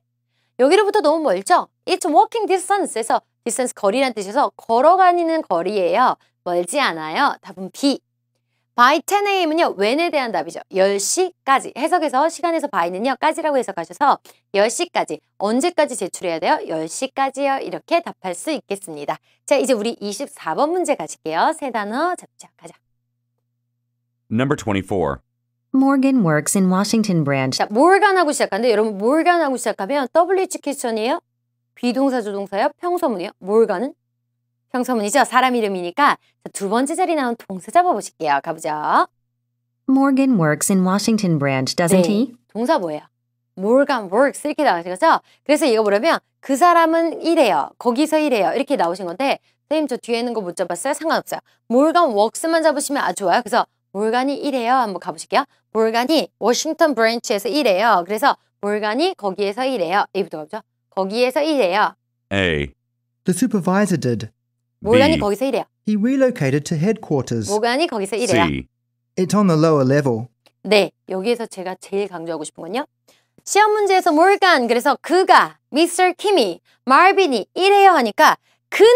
여기로부터 너무 멀죠? It's walking distance에서 distance 거리란 뜻이어서 걸어가는 거리예요. 멀지 않아요. 답은 B. by 10 a.m.은요. when에 대한 답이죠. 10시까지. 해석에서 시간에서 by는요. 까지라고 해석하셔서 10시까지. 언제까지 제출해야 돼요? 10시까지요. 이렇게 답할 수 있겠습니다. 자, 이제 우리 24번 문제 가실게요. 세 단어 잡자. 가자. Number 24. Morgan works in Washington branch. 자, 몰간하고 시작하는데 여러분 몰간하고 시작하면 WH 퀘스천이에요? 비동사, 조동사요? 평서문이요? 몰간은? 평서문이죠. 사람 이름이니까 두 번째 자리 나온 동사 잡아보실게요. 가보죠. Morgan works in Washington branch, doesn't he? 동사 뭐예요? Morgan works 이렇게 나오신 거죠? 그래서 이거 뭐냐면 그 사람은 이래요. 거기서 이래요. 이렇게 나오신 건데 선생님 저 뒤에 있는 거 못 잡았어요? 상관없어요. Morgan works만 잡으시면 아주 좋아요. 그래서 몰간이 이래요. 한번 가보실게요. 몰간이 워싱턴 브랜치에서 이래요. 그래서 몰간이 거기에서 이래요. A부터 가보죠. 거기에서 이래요. A. The supervisor did. 몰간이 B. 거기서 이래요. He relocated to headquarters. 몰간이 거기서 이래요. C. It's on the lower level. 네, 여기에서 제가 제일 강조하고 싶은 건요. 시험 문제에서 몰간, 그래서 그가, 미스터 킴이, 마빈이 이래요 하니까 그는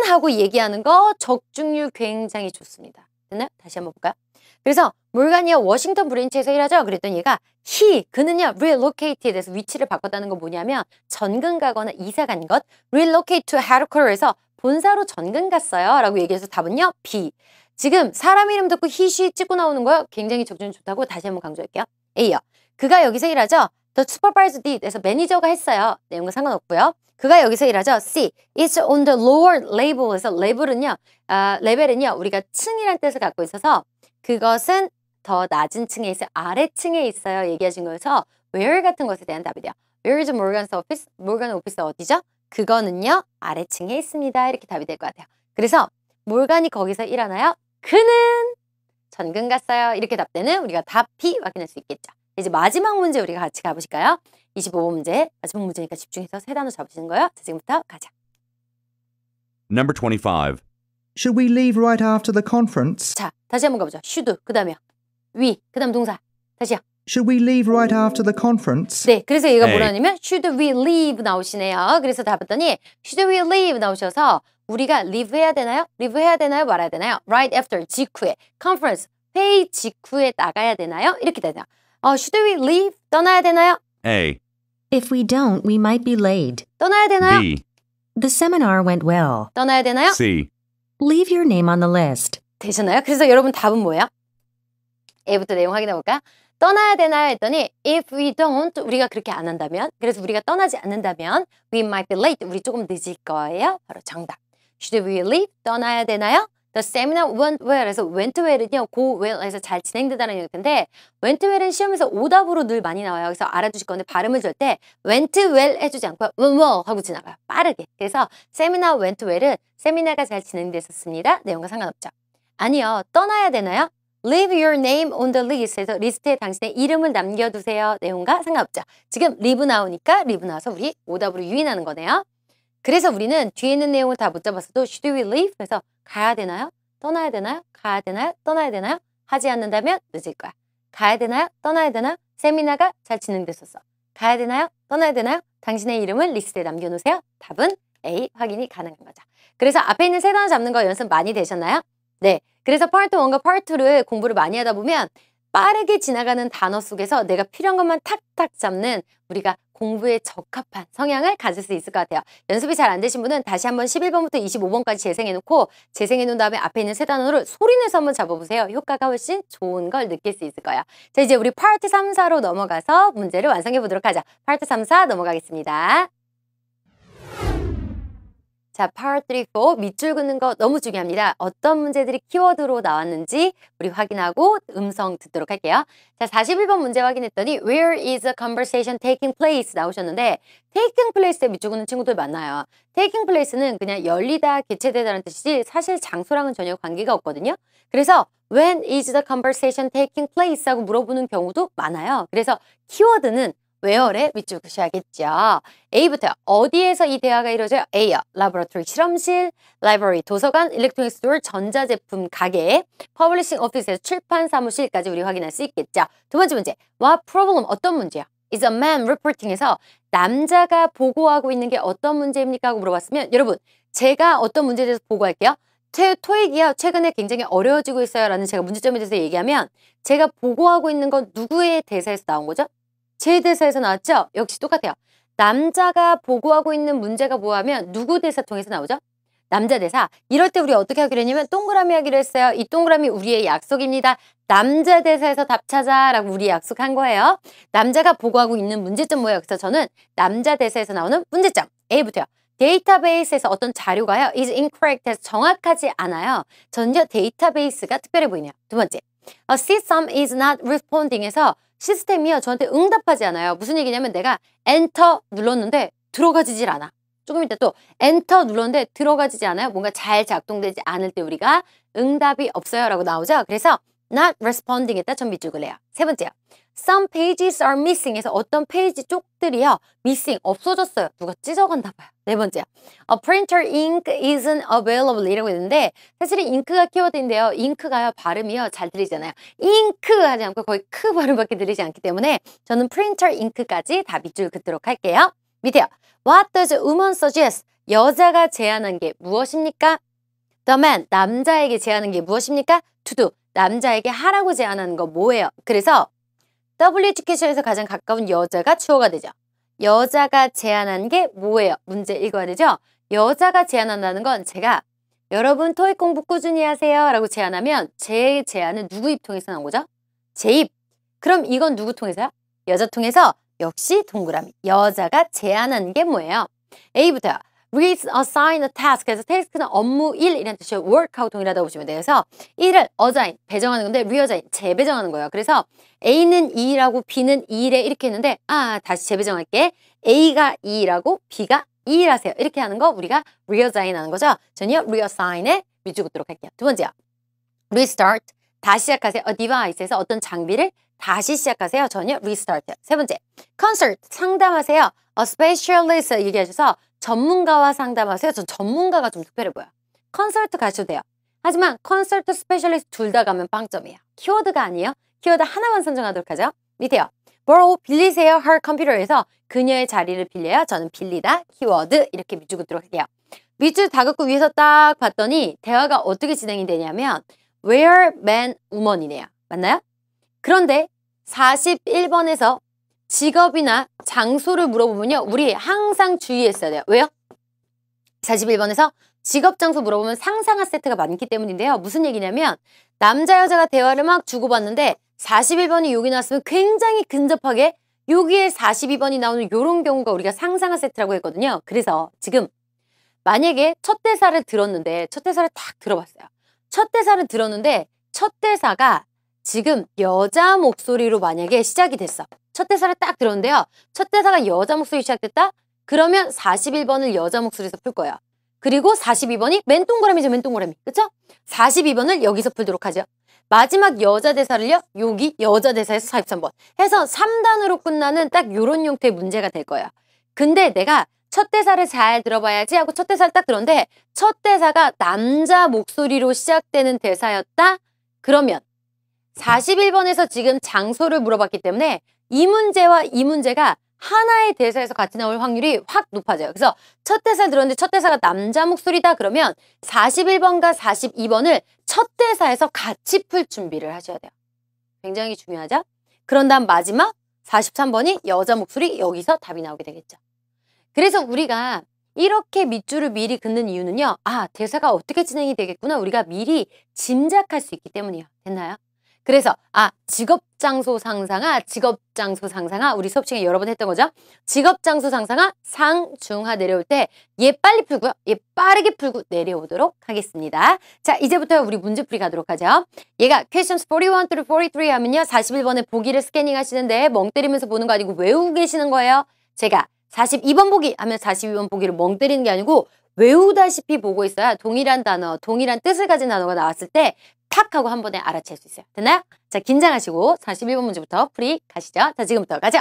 하고 얘기하는 거 적중률 굉장히 좋습니다. 됐나요? 다시 한번 볼까요? 그래서 몰간이요 워싱턴 브랜치에서 일하죠. 그랬더니 얘가 그는요 relocat에 대해서 위치를 바꿨다는 건 뭐냐면 전근 가거나 이사 간 것. relocate to headquarters에서 본사로 전근 갔어요 라고 얘기해서 답은요 B. 지금 사람 이름 듣고 he, she 찍고 나오는 거요 굉장히 적중률 좋다고 다시 한번 강조할게요. A요. 그가 여기서 일하죠. The supervisor did에서 매니저가 했어요. 내용과 상관없고요. 그가 여기서 일하죠. C. It's on the lower level에서 레벨은요 우리가 층이란 뜻을 갖고 있어서 그것은 더 낮은 층에 있어요. 아래층에 있어요. 얘기하신 거여서 where 같은 것에 대한 답이 돼요. Where is Morgan's office? Morgan's 오피스 어디죠? 그거는요. 아래층에 있습니다. 이렇게 답이 될 것 같아요. 그래서 몰간이 거기서 일하나요? 그는 전근 갔어요. 이렇게 답되는 우리가 답 B 확인할 수 있겠죠. 이제 마지막 문제 우리가 같이 가보실까요? 25번 문제. 마지막 문제니까 집중해서 세 단어 잡으시는 거예요. 자, 지금부터 가자. Number 25. Should we leave right after the conference? 자, 다시 한번 가보죠. should, 그 다음에요. we, 그 다음 동사. 다시요. Should we leave right after the conference? 네, 그래서 얘가 네. 뭐라냐면 should we leave 나오시네요. 그래서 답했더니 should we leave 나오셔서 우리가 live 해야 되나요? live 해야 되나요? 말아야 되나요? right after, 직후에. conference, 회의 직후에 나가야 되나요? 이렇게 되나요? should we leave? 떠나야 되나요? A. If we don't, we might be late. 떠나야 되나요? B. The seminar went well. 떠나야 되나요? C. Leave your name on the list. 되셨나요? 그래서 여러분 답은 뭐예요? A부터 내용 확인해 볼까요? 떠나야 되나요? 했더니 if we don't, 우리가 그렇게 안 한다면, 그래서 우리가 떠나지 않는다면 we might be late, 우리 조금 늦을 거예요. 바로 정답. Should we leave? 떠나야 되나요? The seminar went well. 그래서 went well은요, go well에서 잘 진행되다는 얘기인데 went well은 시험에서 오답으로 늘 많이 나와요. 그래서 알아두실 건데 발음을 줄 때 went well 해주지 않고 went well 하고 지나가요. 빠르게. 그래서 seminar went well은 세미나가 잘 진행됐었습니다. 내용과 상관없죠. 아니요. 떠나야 되나요? Leave your name on the list. 해서 리스트에 당신의 이름을 남겨두세요. 내용과 상관없죠. 지금 leave 나오니까 leave 나와서 우리 오답으로 유인하는 거네요. 그래서 우리는 뒤에 있는 내용을 다 못 잡았어도 should we leave? 그래서 가야 되나요? 떠나야 되나요? 가야 되나요? 떠나야 되나요? 하지 않는다면 늦을 거야. 가야 되나요? 떠나야 되나요? 세미나가 잘 진행됐었어. 가야 되나요? 떠나야 되나요? 당신의 이름을 리스트에 남겨놓으세요. 답은 A, 확인이 가능한 거죠. 그래서 앞에 있는 세 단어 잡는 거 연습 많이 되셨나요? 네. 그래서 파트 1과 파트 2를 공부를 많이 하다 보면 빠르게 지나가는 단어 속에서 내가 필요한 것만 탁탁 잡는 우리가 공부에 적합한 성향을 가질 수 있을 것 같아요. 연습이 잘 안 되신 분은 다시 한번 11번부터 25번까지 재생해놓고 재생해놓은 다음에 앞에 있는 세 단어를 소리내서 한번 잡아보세요. 효과가 훨씬 좋은 걸 느낄 수 있을 거예요. 자, 이제 우리 파트 3, 4로 넘어가서 문제를 완성해 보도록 하죠. 파트 3, 4 넘어가겠습니다. 자, Part 3, 4 밑줄 긋는 거 너무 중요합니다. 어떤 문제들이 키워드로 나왔는지 우리 확인하고 음성 듣도록 할게요. 자, 41번 문제 확인했더니 Where is the conversation taking place? 나오셨는데 taking place에 밑줄 긋는 친구들 많나요? taking place는 그냥 열리다, 개최되다는 뜻이지 사실 장소랑은 전혀 관계가 없거든요. 그래서 When is the conversation taking place? 하고 물어보는 경우도 많아요. 그래서 키워드는 where에 밑줄 그셔야겠죠. A부터요. 어디에서 이 대화가 이루어져요? A요. 라보라토리 실험실, 라이브러리 도서관, 일렉트로닉 스토어 전자제품 가게, 퍼블리싱 오피스에서 출판 사무실까지 우리 확인할 수 있겠죠. 두 번째 문제. What problem? 어떤 문제야? Is a man reporting에서 남자가 보고하고 있는 게 어떤 문제입니까? 하고 물어봤으면 여러분 제가 어떤 문제에 대해서 보고할게요. 토익이요. 최근에 굉장히 어려워지고 있어요. 라는 제가 문제점에 대해서 얘기하면 제가 보고하고 있는 건 누구의 대사에서 나온 거죠? 제 대사에서 나왔죠? 역시 똑같아요. 남자가 보고하고 있는 문제가 뭐하면 누구 대사 통해서 나오죠? 남자 대사. 이럴 때 우리 어떻게 하기로 했냐면 동그라미 하기로 했어요. 이 동그라미 우리의 약속입니다. 남자 대사에서 답 찾아라고 우리 약속한 거예요. 남자가 보고하고 있는 문제점 뭐예요? 그래서 저는 남자 대사에서 나오는 문제점. A부터요. 데이터베이스에서 어떤 자료가요. is incorrect 해서 정확하지 않아요. 전혀 데이터베이스가 특별해 보이네요. 두 번째. A system is not responding에서 시스템이요. 저한테 응답하지 않아요. 무슨 얘기냐면 내가 엔터 눌렀는데 들어가지질 않아. 조금 이따 또 엔터 눌렀는데 들어가지지 않아요. 뭔가 잘 작동되지 않을 때 우리가 응답이 없어요 라고 나오죠. 그래서 not responding에다 전 밑줄 그래요. 세 번째요. Some pages are missing 해서 어떤 페이지 쪽들이요. missing, 없어졌어요. 누가 찢어간다 봐요. 네 번째요. A printer ink isn't available 이라고 했는데 사실은 잉크가 키워드인데요. 잉크가요. 발음이요. 잘 들리잖아요. 잉크 하지 않고 거의 크 발음밖에 들리지 않기 때문에 저는 printer ink까지 다 밑줄 긋도록 할게요. 밑에요. What does a woman suggest? 여자가 제안한 게 무엇입니까? The man, 남자에게 제안한 게 무엇입니까? To do, 남자에게 하라고 제안하는 거 뭐예요? 그래서 W 에듀케이션에서 가장 가까운 여자가 주어가 되죠. 여자가 제안한 게 뭐예요? 문제 읽어야 되죠? 여자가 제안한다는 건 제가 여러분 토익 공부 꾸준히 하세요 라고 제안하면 제 제안은 누구 입 통해서 나온 거죠? 제 입. 그럼 이건 누구 통해서요? 여자 통해서 역시 동그라미. 여자가 제안한 게 뭐예요? A부터요. reassign a task. 그래서 task는 업무 일 이라는 뜻이에요. work하고 동일하다고 보시면 돼요. 그래서 1을 assign, 배정하는 건데 reassign, 재배정하는 거예요. 그래서 A는 2라고 B는 2래 이렇게 했는데 다시 재배정할게. A가 2라고 B가 2라세요. 이렇게 하는 거 우리가 reassign 하는 거죠. 전혀 reassign에 밑줄 긋도록 할게요. 두 번째요. restart, 다시 시작하세요. A device에서 어떤 장비를 다시 시작하세요. 전혀 restart. 세 번째, consult, 상담하세요. A specialist 얘기하셔서 전문가와 상담하세요. 전 전문가가 좀 특별해 보여요. 컨설트 가셔도 돼요. 하지만 컨설트 스페셜리스트 둘 다 가면 빵점이에요. 키워드가 아니에요. 키워드 하나만 선정하도록 하죠. 밑에요. borrow, 빌리세요. her computer에서 그녀의 자리를 빌려요. 저는 빌리다, 키워드 이렇게 밑줄 긋도록 할게요. 밑줄 다 긋고 위에서 딱 봤더니 대화가 어떻게 진행이 되냐면 where, man, woman이네요. 맞나요? 그런데 41번에서 직업이나 장소를 물어보면요. 우리 항상 주의했어야 돼요. 왜요? 41번에서 직업, 장소 물어보면 상상한 세트가 많기 때문인데요. 무슨 얘기냐면 남자, 여자가 대화를 막 주고받는데 41번이 여기 나왔으면 굉장히 근접하게 여기에 42번이 나오는 이런 경우가 우리가 상상한 세트라고 했거든요. 그래서 지금 만약에 첫 대사를 들었는데 첫 대사를 딱 들어봤어요. 첫 대사를 들었는데 첫 대사가 지금 여자 목소리로 만약에 시작이 됐어. 첫 대사를 딱 들었는데요. 첫 대사가 여자 목소리 시작됐다? 그러면 41번을 여자 목소리에서 풀 거예요. 그리고 42번이 맨 동그라미죠, 맨 동그라미. 그쵸? 42번을 여기서 풀도록 하죠. 마지막 여자 대사를요, 여기 여자 대사에서 43번. 해서 3단으로 끝나는 딱 요런 형태의 문제가 될 거예요. 근데 내가 첫 대사를 잘 들어봐야지 하고 첫 대사를 딱 들었는데 첫 대사가 남자 목소리로 시작되는 대사였다? 그러면 41번에서 지금 장소를 물어봤기 때문에 이 문제와 이 문제가 하나의 대사에서 같이 나올 확률이 확 높아져요. 그래서 첫 대사를 들었는데 첫 대사가 남자 목소리다 그러면 41번과 42번을 첫 대사에서 같이 풀 준비를 하셔야 돼요. 굉장히 중요하죠? 그런 다음 마지막 43번이 여자 목소리, 여기서 답이 나오게 되겠죠. 그래서 우리가 이렇게 밑줄을 미리 긋는 이유는요. 아, 대사가 어떻게 진행이 되겠구나. 우리가 미리 짐작할 수 있기 때문이에요. 됐나요? 그래서 직업, 장소, 상상하, 직업, 장소, 상상하 우리 수업 시간에 여러 번 했던 거죠. 직업, 장소, 상상하, 상, 중, 하 내려올 때 얘 빨리 풀고요. 얘 빠르게 풀고 내려오도록 하겠습니다. 자, 이제부터 우리 문제풀이 가도록 하죠. 얘가 questions 41 through 43 하면요. 41번에 보기를 스캐닝 하시는데 멍 때리면서 보는 거 아니고 외우고 계시는 거예요. 제가 42번 보기 하면 42번 보기를 멍 때리는 게 아니고 외우다시피 보고 있어야 동일한 단어, 동일한 뜻을 가진 단어가 나왔을 때 탁 하고 한 번에 알아챌 수 있어요. 됐나요? 자, 긴장하시고 41번 문제부터 풀이 가시죠. 자, 지금부터 가죠.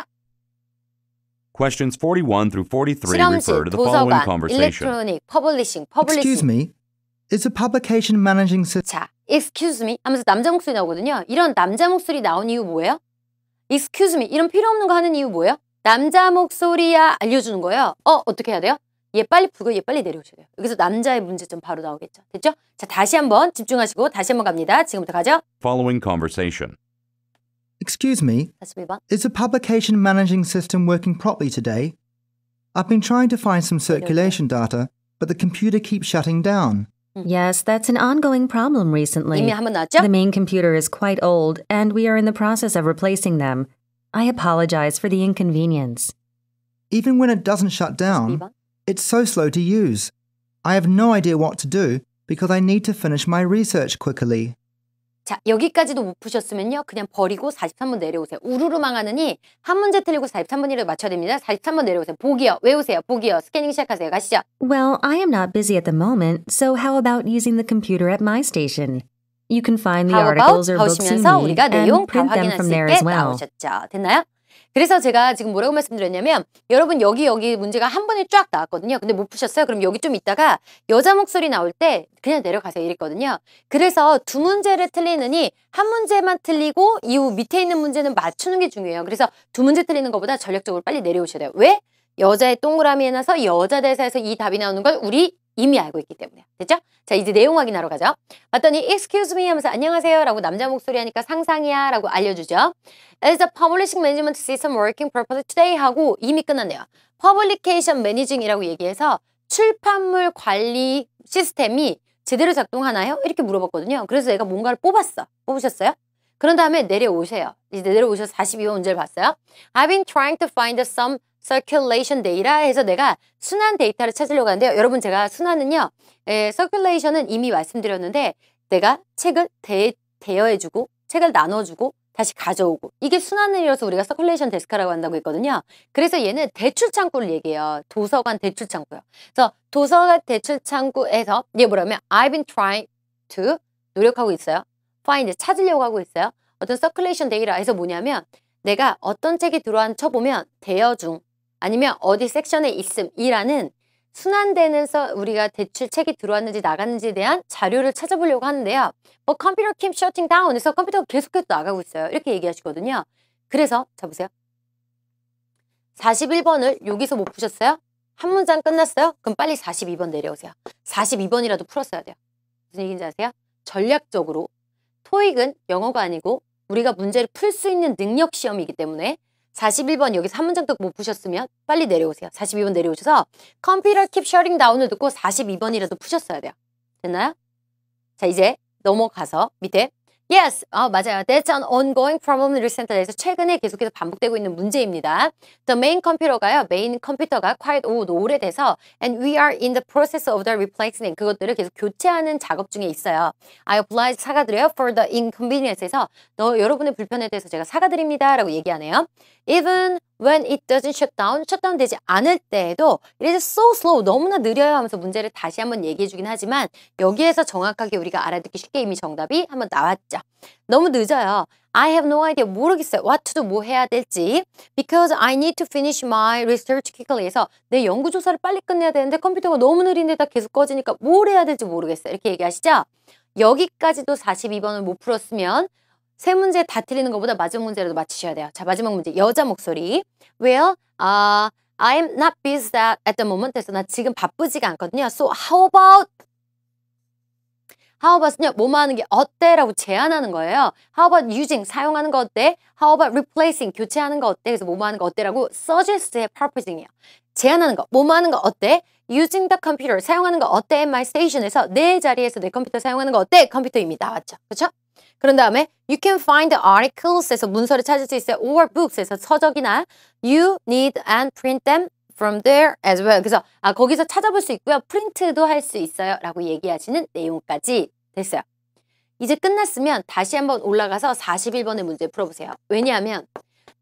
Questions 41 through 43 실험실, refer to the following 도서관, conversation. 일렉트로닉, 퍼블리싱. Excuse me, is the publication managing system 자, excuse me 하면서 남자 목소리 나오거든요. 이런 남자 목소리 나온 이유 뭐예요? excuse me 이런 필요 없는 거 하는 이유 뭐예요? 남자 목소리야 알려주는 거예요. 어떻게 해야 돼요? 얘 빨리 풀고 얘 빨리 내려오셔야 돼요. 여기서 남자의 문제점 바로 나오겠죠. 됐죠? 자, 다시 한번 집중하시고 다시 한번 갑니다. 지금부터 가죠. Following conversation. Excuse me, 41번. is the publication managing system working properly today? I've been trying to find some circulation data, but the computer keeps shutting down. Yes, that's an ongoing problem recently. 이미 한번 나왔죠? The main computer is quite old, and we are in the process of replacing them. I apologize for the inconvenience. Even when it doesn't shut down, 42번. it's so slow to use. I have no idea what to do because I need to finish my research quickly. 자, 여기까지도 못 푸셨으면요. 그냥 버리고 43번 내려오세요. 우르르 망하느니 한 문제 틀리고 43번이라도 맞춰야 됩니다. 43번 내려오세요. 보기요. 외우세요. 보기요. 스캐닝 시작하세요. 가시죠. Well, I am not busy at the moment, so how about using the computer at my station? You can find the How about articles or books you 하시면서 need 우리가 내용 and 다 print them 확인할 from 수 there 있게 as well. 나오셨죠. 됐나요? 그래서 제가 지금 뭐라고 말씀드렸냐면 여러분 여기 문제가 한 번에 쫙 나왔거든요. 근데 못 푸셨어요? 그럼 여기 좀 있다가 여자 목소리 나올 때 그냥 내려가세요 이랬거든요. 그래서 두 문제를 틀리느니 한 문제만 틀리고 이후 밑에 있는 문제는 맞추는 게 중요해요. 그래서 두 문제 틀리는 것보다 전략적으로 빨리 내려오셔야 돼요. 왜? 여자의 동그라미에 나서 여자 대사에서 이 답이 나오는 걸 우리 이미 알고 있기 때문에. 됐죠? 자, 이제 내용 확인하러 가죠. 봤더니 excuse me 하면서 안녕하세요 라고 남자 목소리 하니까 상상이야 라고 알려주죠. Is the publishing management system working properly today? 하고 이미 끝났네요. Publication managing이라고 얘기해서 출판물 관리 시스템이 제대로 작동하나요? 이렇게 물어봤거든요. 그래서 내가 뭔가를 뽑았어. 뽑으셨어요? 그런 다음에 내려오세요. 이제 내려오셔서 42번 문제를 봤어요. I've been trying to find some circulation data 해서 내가 순환 데이터를 찾으려고 하는데요. 여러분 제가 순환은요. circulation은 이미 말씀드렸는데 내가 책을 대여해주고 책을 나눠주고 다시 가져오고 이게 순환을 이뤄서 우리가 서큘레이션 데스크라고 한다고 했거든요. 그래서 얘는 대출창구를 얘기해요. 도서관 대출창구요. 그래서 도서관 대출창구에서 이게 뭐라면 I've been trying to 노력하고 있어요. find 찾으려고 하고 있어요. 어떤 서큘레이션 데이터 해서 뭐냐면 내가 어떤 책이 들어왔는 쳐보면 대여 중 아니면 어디 섹션에 있음이라는 순환되면서 우리가 대출 책이 들어왔는지 나갔는지에 대한 자료를 찾아보려고 하는데요. 컴퓨터 keep shutting down 해서 컴퓨터가 계속해서 나가고 있어요. 이렇게 얘기하시거든요. 그래서 자 보세요. 41번을 여기서 못 푸셨어요? 한 문장 끝났어요? 그럼 빨리 42번 내려오세요. 42번이라도 풀었어야 돼요. 무슨 얘기인지 아세요? 전략적으로 토익은 영어가 아니고 우리가 문제를 풀 수 있는 능력 시험이기 때문에 41번 여기서 한 문장도 못 푸셨으면 빨리 내려오세요. 42번 내려오셔서 컴퓨터 keep shutting down을 듣고 42번이라도 푸셨어야 돼요. 됐나요? 자, 이제 넘어가서 밑에 Yes, 맞아요. That's an ongoing problem recently. 그래서 최근에 계속해서 반복되고 있는 문제입니다. The main 컴퓨터가요. 메인 컴퓨터가 quite old, 오래돼서 and we are in the process of the replacing. 그것들을 계속 교체하는 작업 중에 있어요. I oblige 사과드려요 for the inconvenience에서 여러분의 불편에 대해서 제가 사과드립니다. 라고 얘기하네요. Even when it doesn't shut down, 셧다운 되지 않을 때에도 it is so slow, 너무나 느려요 하면서 문제를 다시 한번 얘기해 주긴 하지만 여기에서 정확하게 우리가 알아듣기 쉽게 이미 정답이 한번 나왔죠. 너무 늦어요. I have no idea, 모르겠어요. What to do, 뭐 해야 될지. Because I need to finish my research quickly 해서 내 연구조사를 빨리 끝내야 되는데 컴퓨터가 너무 느린데다 계속 꺼지니까 뭘 해야 될지 모르겠어요. 이렇게 얘기하시죠? 여기까지도 42번을 못 풀었으면 세 문제 다 틀리는 것보다 마지막 문제라도 맞히셔야 돼요. 자, 마지막 문제. 여자 목소리. Well, I'm not busy at the moment. 그래서 나 지금 바쁘지가 않거든요. So how about은요, 뭐뭐 하는 게 어때? 라고 제안하는 거예요. How about using, 사용하는 거 어때? How about replacing, 교체하는 거 어때? 그래서 뭐뭐 하는 거 어때? 라고 suggest의 purposing이에요. 제안하는 거, 뭐뭐 하는 거 어때? Using the computer, 사용하는 거 어때? at my station에서 내 자리에서 내 컴퓨터 사용하는 거 어때? 컴퓨터 이미 나왔죠. 그렇죠? 그런 다음에 you can find articles에서 문서를 찾을 수 있어요. or books에서 서적이나 you need and print them from there as well. 그래서 거기서 찾아볼 수 있고요. 프린트도 할 수 있어요. 라고 얘기하시는 내용까지 됐어요. 이제 끝났으면 다시 한번 올라가서 41번의 문제 풀어보세요. 왜냐하면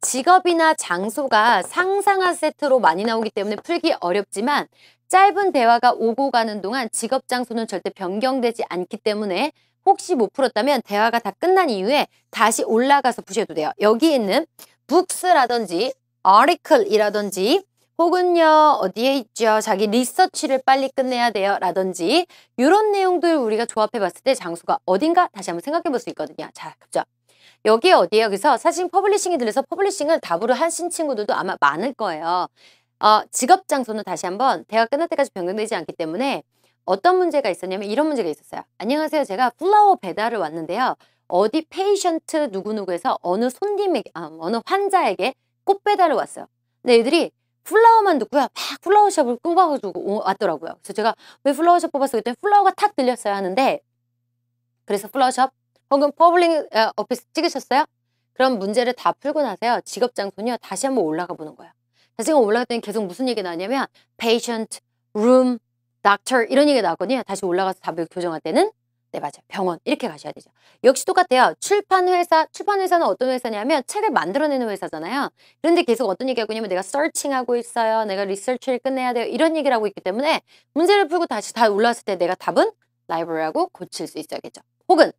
직업이나 장소가 상상화 세트로 많이 나오기 때문에 풀기 어렵지만 짧은 대화가 오고 가는 동안 직업 장소는 절대 변경되지 않기 때문에 혹시 못 풀었다면 대화가 다 끝난 이후에 다시 올라가서 푸셔도 돼요. 여기 있는 books라든지 article이라든지 혹은요 어디에 있죠? 자기 리서치를 빨리 끝내야 돼요 라든지 이런 내용들 우리가 조합해 봤을 때 장소가 어딘가 다시 한번 생각해 볼 수 있거든요. 자, 그죠? 여기 어디에요? 그래서 사실 퍼블리싱이 들려서 퍼블리싱을 답으로 하신 친구들도 아마 많을 거예요. 직업 장소는 다시 한번 대화 끝날 때까지 변경되지 않기 때문에 어떤 문제가 있었냐면 이런 문제가 있었어요. 안녕하세요. 제가 플라워 배달을 왔는데요. 어디 페이션트 누구누구에서 어느 손님에게, 어느 환자에게 꽃 배달을 왔어요. 근데 애들이 플라워만 듣고요. 막 플라워숍을 뽑아가지고 왔더라고요. 그래서 제가 왜 플라워숍 뽑았어? 그랬더니 플라워가 탁 들렸어요 하는데 그래서 플라워숍 혹은 퍼블릭 오피스 찍으셨어요? 그럼 문제를 다 풀고 나서요. 직업 장소는요. 다시 한번 올라가 보는 거예요. 다시 한번 올라갔더니 계속 무슨 얘기 나왔냐면 patient, room, doctor 이런 얘기가 나왔거든요. 다시 올라가서 답을 교정할 때는 네, 맞아요. 병원 이렇게 가셔야 되죠. 역시 똑같아요. 출판회사는 어떤 회사냐면 책을 만들어내는 회사잖아요. 그런데 계속 어떤 얘기하고 있냐면 내가 서칭하고 있어요. 내가 리서치를 끝내야 돼요. 이런 얘기를 하고 있기 때문에 문제를 풀고 다시 다 올라왔을 때 내가 답은 library라고 고칠 수 있어야겠죠. 혹은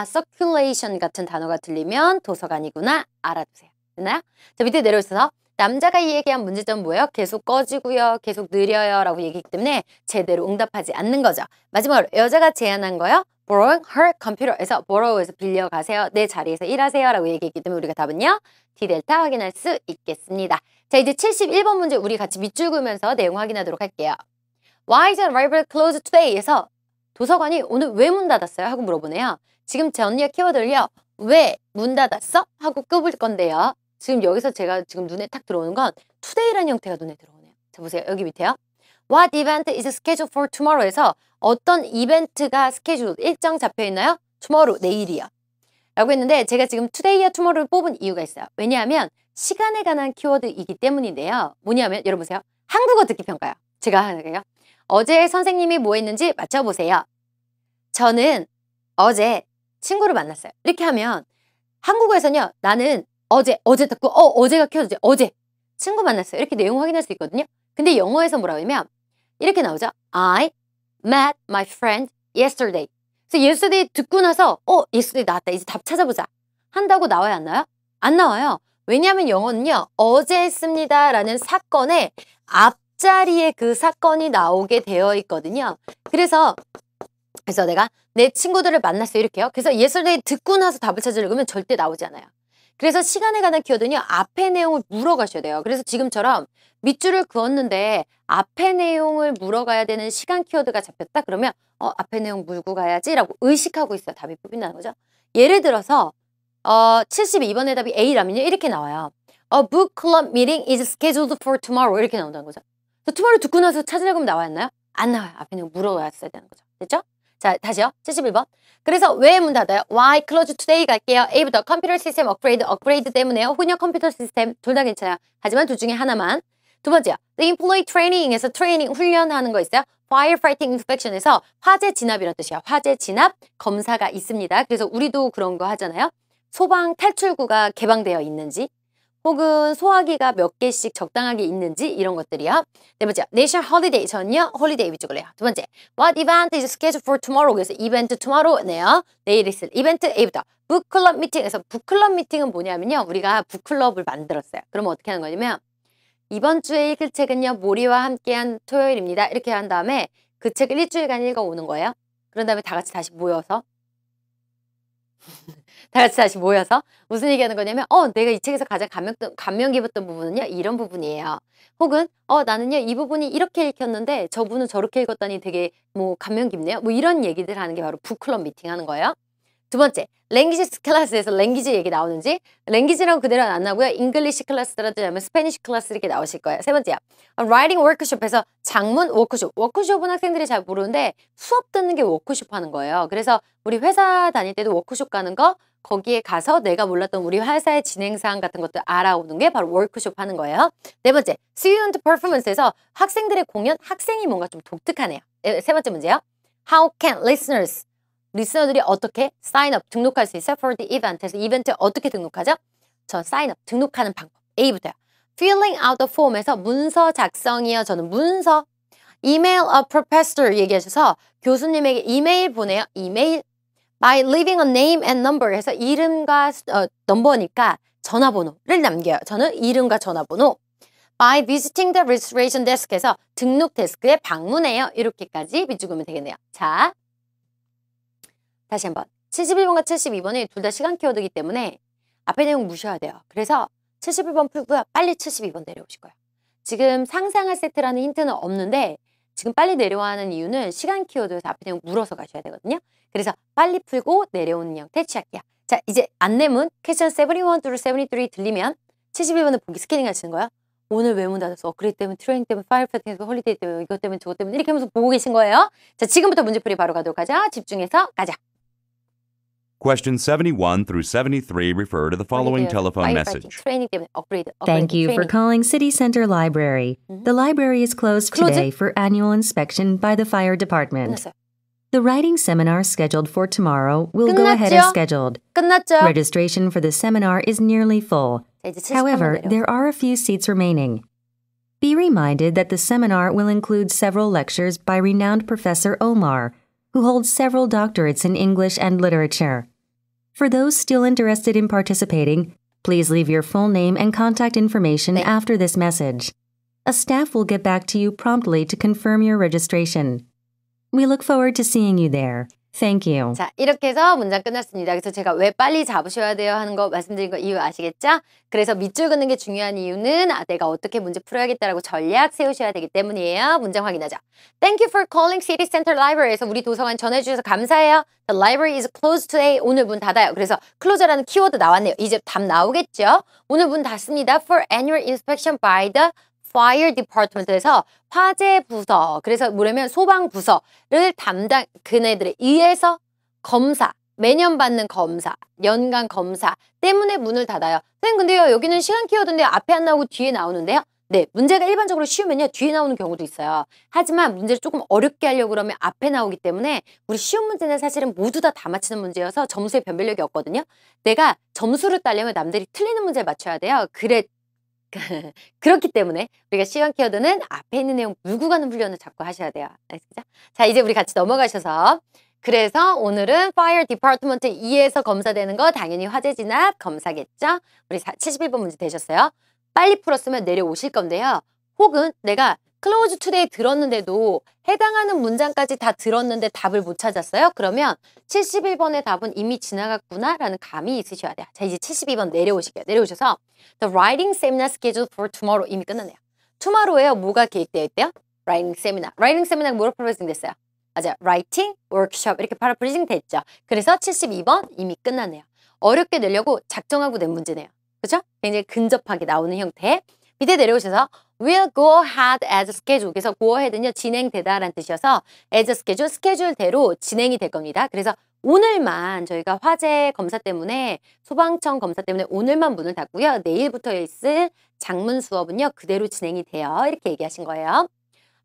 circulation 같은 단어가 들리면 도서관이구나 알아두세요. 됐나요? 자, 밑에 내려오셔서 남자가 이 얘기한 문제점은 뭐예요? 계속 꺼지고요. 계속 느려요. 라고 얘기했기 때문에 제대로 응답하지 않는 거죠. 마지막으로 여자가 제안한 거요. borrowing her computer에서 borrow에서 빌려가세요. 내 자리에서 일하세요. 라고 얘기했기 때문에 우리가 답은요. D델타 확인할 수 있겠습니다. 자, 이제 71번 문제 우리 같이 밑줄 그으면서 내용 확인하도록 할게요. Why is the library closed today? 에서 도서관이 오늘 왜 문 닫았어요? 하고 물어보네요. 지금 전역 키워드를요. 왜 문 닫았어? 하고 끄을 건데요. 지금 여기서 제가 지금 눈에 탁 들어오는 건 today라는 형태가 눈에 들어오네요. 자, 보세요. 여기 밑에요. What event is scheduled for tomorrow에서 어떤 이벤트가 스케줄 일정 잡혀 있나요? tomorrow, 내일이요. 라고 했는데 제가 지금 today와 tomorrow를 뽑은 이유가 있어요. 왜냐하면 시간에 관한 키워드이기 때문인데요. 뭐냐면 여러분 보세요. 한국어 듣기 평가요. 제가 하는 거예요. 어제 선생님이 뭐 했는지 맞춰보세요. 저는 어제 친구를 만났어요. 이렇게 하면 한국어에서는요. 나는 어제 듣고 어제가 키워드죠. 어제 친구 만났어요. 이렇게 내용 확인할 수 있거든요. 근데 영어에서 뭐라고 하면 이렇게 나오죠. I met my friend yesterday. 그래서 yesterday 듣고 나서 yesterday 나왔다. 이제 답 찾아보자. 한다고 나와요? 안 나와요? 안 나와요. 왜냐하면 영어는요. 어제 했습니다. 라는 사건의 앞자리에 그 사건이 나오게 되어 있거든요. 그래서 내가 내 친구들을 만났어요. 이렇게요. 그래서 yesterday 듣고 나서 답을 찾으려고 하면 절대 나오지 않아요. 그래서 시간에 관한 키워드는요. 앞에 내용을 물어가셔야 돼요. 그래서 지금처럼 밑줄을 그었는데 앞에 내용을 물어가야 되는 시간 키워드가 잡혔다. 그러면 앞에 내용 물고 가야지 라고 의식하고 있어야 답이 뽑힌다는 거죠. 예를 들어서 72번의 답이 A라면요. 이렇게 나와요. A book club meeting is scheduled for tomorrow. 이렇게 나온다는 거죠. tomorrow 듣고 나서 찾으려고 하면 나왔나요? 안 나와요. 앞에 내용 물어갔어야 되는 거죠. 됐죠? 자, 다시요. 71번. 그래서 왜 문 닫아요? Why close today 갈게요. A부터 컴퓨터 시스템 업그레이드 때문에요. 혹은요 컴퓨터 시스템 둘 다 괜찮아요. 하지만 둘 중에 하나만. 두 번째요. The employee training에서 트레이닝 훈련하는 거 있어요. Firefighting inspection에서 화재 진압이라는 뜻이야. 화재 진압 검사가 있습니다. 그래서 우리도 그런 거 하잖아요. 소방 탈출구가 개방되어 있는지 혹은 소화기가 몇 개씩 적당하게 있는지 이런 것들이요. 네 번째, National Holiday. 저는요, 홀리데이 위주로 해요. 두 번째, What event is scheduled for tomorrow? 그래서 이벤트 tomorrow네요. 내일 있을 이벤트 A부터. 북클럽 미팅에서 북클럽 미팅은 뭐냐면요. 우리가 북클럽을 만들었어요. 그러면 어떻게 하는 거냐면 이번 주에 읽을 책은요. 모리와 함께한 토요일입니다. 이렇게 한 다음에 그 책을 일주일간 읽어오는 거예요. 그런 다음에 다 같이 다시 모여서 무슨 얘기하는 거냐면 내가 이 책에서 가장 감명 깊었던 부분은요 이런 부분이에요. 혹은 나는요 이 부분이 이렇게 읽혔는데 저분은 저렇게 읽었더니 되게 뭐 감명 깊네요. 뭐 이런 얘기들 하는 게 바로 북클럽 미팅 하는 거예요. 두 번째, 랭귀지 클래스에서 랭귀지 얘기 나오는지 랭귀지라고 그대로는 안 나오고요. 잉글리시 클래스라든지 아니면 스페니시 클래스 이렇게 나오실 거예요. 세 번째야. 라이팅 워크숍에서 장문 워크숍. 워크숍은 학생들이 잘 모르는데 수업 듣는 게 워크숍 하는 거예요. 그래서 우리 회사 다닐 때도 워크숍 가는 거 거기에 가서 내가 몰랐던 우리 회사의 진행사항 같은 것들 알아오는 게 바로 워크숍 하는 거예요. 네 번째, student performance에서 학생들의 공연, 학생이 뭔가 좀 독특하네요. 세 번째 문제요. How can 리스너들이 어떻게 sign up 등록할 수 있어요? For the event. 그래서 이벤트에 어떻게 등록하죠? 전 sign up 등록하는 방법. A부터요. Filling out the form에서 문서 작성이요. 저는 문서. Email a professor 얘기하셔서 교수님에게 이메일 보내요. 이메일. By leaving a name and number 해서 이름과 넘버니까 전화번호를 남겨요. 저는 이름과 전화번호. By visiting the registration desk에서 등록 데스크에 방문해요. 이렇게까지 비추면 되겠네요. 자. 다시 한번 71번과 72번이 둘 다 시간 키워드이기 때문에 앞에 내용 무셔야 돼요. 그래서 71번 풀고요. 빨리 72번 내려오실 거예요. 지금 상상할 세트라는 힌트는 없는데 지금 빨리 내려가는 이유는 시간 키워드에서 앞에 내용 물어서 가셔야 되거든요. 그래서 빨리 풀고 내려오는 형태 취할게요. 자, 이제 안내문 퀘스천 71 through 73 들리면 71번을 보기 스캐닝 하시는 거예요. 오늘 왜 문 닫았어? 업그레이드 때문에, 트레이닝 때문에, 파이어파이팅 때문에, 홀리데이 때문에, 이것 때문에, 저것 때문에 이렇게 하면서 보고 계신 거예요. 자, 지금부터 문제풀이 바로 가도록 하죠. 집중해서 가자. Questions 71 through 73 refer to the following telephone message. 트레이닝 때문에, 업그레이드, Thank you for calling City Center Library. The library is closed today for annual inspection by the fire department. 끝났어요. The writing seminar scheduled for tomorrow will go ahead as scheduled. 끝났죠? Registration for the seminar is nearly full. 자, 이제 70번 However, 내려. there are a few seats remaining. Be reminded that the seminar will include several lectures by renowned Professor Omar, who holds several doctorates in English and literature. For those still interested in participating, please leave your full name and contact information after this message. A staff will get back to you promptly to confirm your registration. We look forward to seeing you there. Thank you. 자, 이렇게 해서 문장 끝났습니다. 그래서 제가 왜 빨리 잡으셔야 돼요 하는 거 말씀드린 거 이유 아시겠죠? 그래서 밑줄 긋는 게 중요한 이유는 내가 어떻게 문제 풀어야겠다라고 전략 세우셔야 되기 때문이에요. 문장 확인하자. Thank you for calling City Center Library에서 우리 도서관 전해주셔서 감사해요. The library is closed today. 오늘 문 닫아요. 그래서 close라는 키워드 나왔네요. 이제 답 나오겠죠? 오늘 문 닫습니다. For annual inspection by the Fire Department에서 화재 부서, 그래서 뭐냐면 소방 부서를 담당 그네들에 의해서 검사, 매년 받는 검사, 연간 검사 때문에 문을 닫아요. 선생님 근데요 여기는 시간 키워드인데 앞에 안 나오고 뒤에 나오는데요. 네, 문제가 일반적으로 쉬우면요 뒤에 나오는 경우도 있어요. 하지만 문제를 조금 어렵게 하려고 그러면 앞에 나오기 때문에 우리 쉬운 문제는 사실은 모두 다 맞히는 문제여서 점수에 변별력이 없거든요. 내가 점수를 따려면 남들이 틀리는 문제를 맞춰야 돼요. 그렇기 때문에 우리가 시간 키워드는 앞에 있는 내용 물고 가는 훈련을 자꾸 하셔야 돼요. 아시겠죠? 자, 이제 우리 같이 넘어가셔서 그래서 오늘은 Fire Department 2에서 검사되는 거 당연히 화재 진압 검사겠죠? 우리 71번 문제 되셨어요? 빨리 풀었으면 내려오실 건데요. 혹은 내가 close today 들었는데도 해당하는 문장까지 다 들었는데 답을 못 찾았어요? 그러면 71번의 답은 이미 지나갔구나 라는 감이 있으셔야 돼요. 자, 이제 72번 내려오실게요. 내려오셔서 The writing seminar scheduled for tomorrow 이미 끝났네요. tomorrow에요. 뭐가 계획되어 있대요? writing seminar. writing seminar가 뭐로 프로그래밍 됐어요? 맞아요. writing workshop 이렇게 바로 프로그래밍 됐죠. 그래서 72번 이미 끝났네요. 어렵게 내려고 작정하고 낸 문제네요. 그죠? 굉장히 근접하게 나오는 형태. 밑에 내려오셔서 will go ahead as scheduled. 그래서 go ahead는요. 진행되다라는 뜻이어서 as scheduled, 스케줄대로 진행이 될 겁니다. 그래서 오늘만 저희가 화재 검사 때문에 소방청 검사 때문에 오늘만 문을 닫고요. 내일부터 있을 장문 수업은요. 그대로 진행이 돼요. 이렇게 얘기하신 거예요.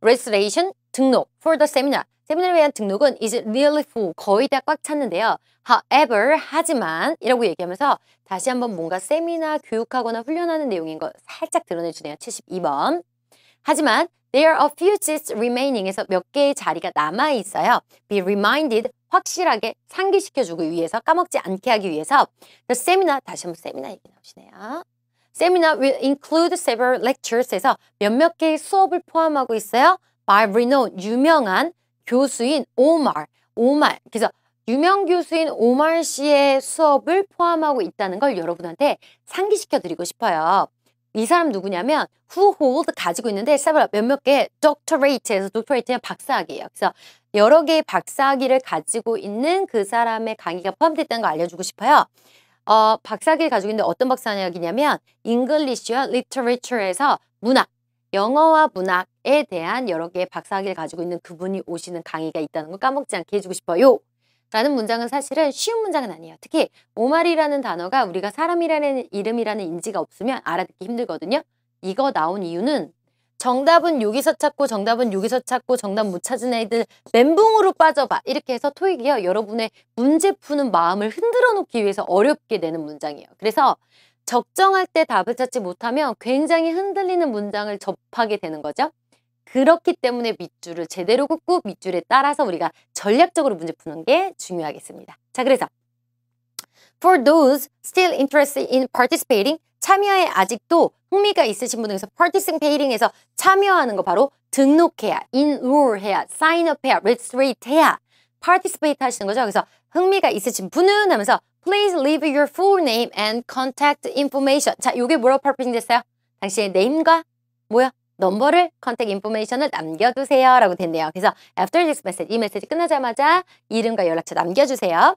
Registration, 등록 for the seminar. 세미나를 위한 등록은 is really full. 거의 다 꽉 찼는데요. However, 하지만 이라고 얘기하면서 다시 한번 뭔가 세미나 교육하거나 훈련하는 내용인 거 살짝 드러내주네요. 72번. 하지만 there are a few seats remaining에서 몇 개의 자리가 남아있어요. Be reminded, 확실하게 상기시켜주기 위해서, 까먹지 않게 하기 위해서 the seminar, 다시 한번 세미나 얘기 나오시네요. Seminar will include several lectures에서 몇몇 개의 수업을 포함하고 있어요. By renowned, 유명한 교수인 오말. 그래서 유명 교수인 오말 씨의 수업을 포함하고 있다는 걸 여러분한테 상기시켜 드리고 싶어요. 이 사람 누구냐면 who hold 가지고 있는데 several 몇몇 개의 doctorate에서 doctorate는 박사학위예요. 그래서 여러 개의 박사학위를 가지고 있는 그 사람의 강의가 포함됐다는 걸 알려주고 싶어요. 박사학위를 가지고 있는데 어떤 박사학위냐면 English와 Literature에서 문학, 영어와 문학에 대한 여러 개의 박사학위를 가지고 있는 그분이 오시는 강의가 있다는 걸 까먹지 않게 해주고 싶어요. 라는 문장은 사실은 쉬운 문장은 아니에요. 특히 오말이라는 단어가 우리가 사람이라는 이름이라는 인지가 없으면 알아듣기 힘들거든요. 이거 나온 이유는 정답은 여기서 찾고 정답은 여기서 찾고 정답 못 찾은 애들 멘붕으로 빠져봐. 이렇게 해서 토익이요. 여러분의 문제 푸는 마음을 흔들어 놓기 위해서 어렵게 내는 문장이에요. 그래서 적정할 때 답을 찾지 못하면 굉장히 흔들리는 문장을 접하게 되는 거죠. 그렇기 때문에 밑줄을 제대로 긋고 밑줄에 따라서 우리가 전략적으로 문제 푸는 게 중요하겠습니다. 자, 그래서 For those still interested in participating, 참여에 아직도 흥미가 있으신 분에서 participating에서 참여하는 거 바로 등록해야, enroll 해야, sign up 해야, registrate 해야, participate 하시는 거죠. 그래서 흥미가 있으신 분은 하면서 Please leave your full name and contact information. 자, 요게 뭐라고 퍼포징 됐어요? 당신의 name과 뭐야? 넘버를, contact information을 남겨두세요. 라고 됐네요. 그래서 after this message, 이 메시지 끝나자마자 이름과 연락처 남겨주세요.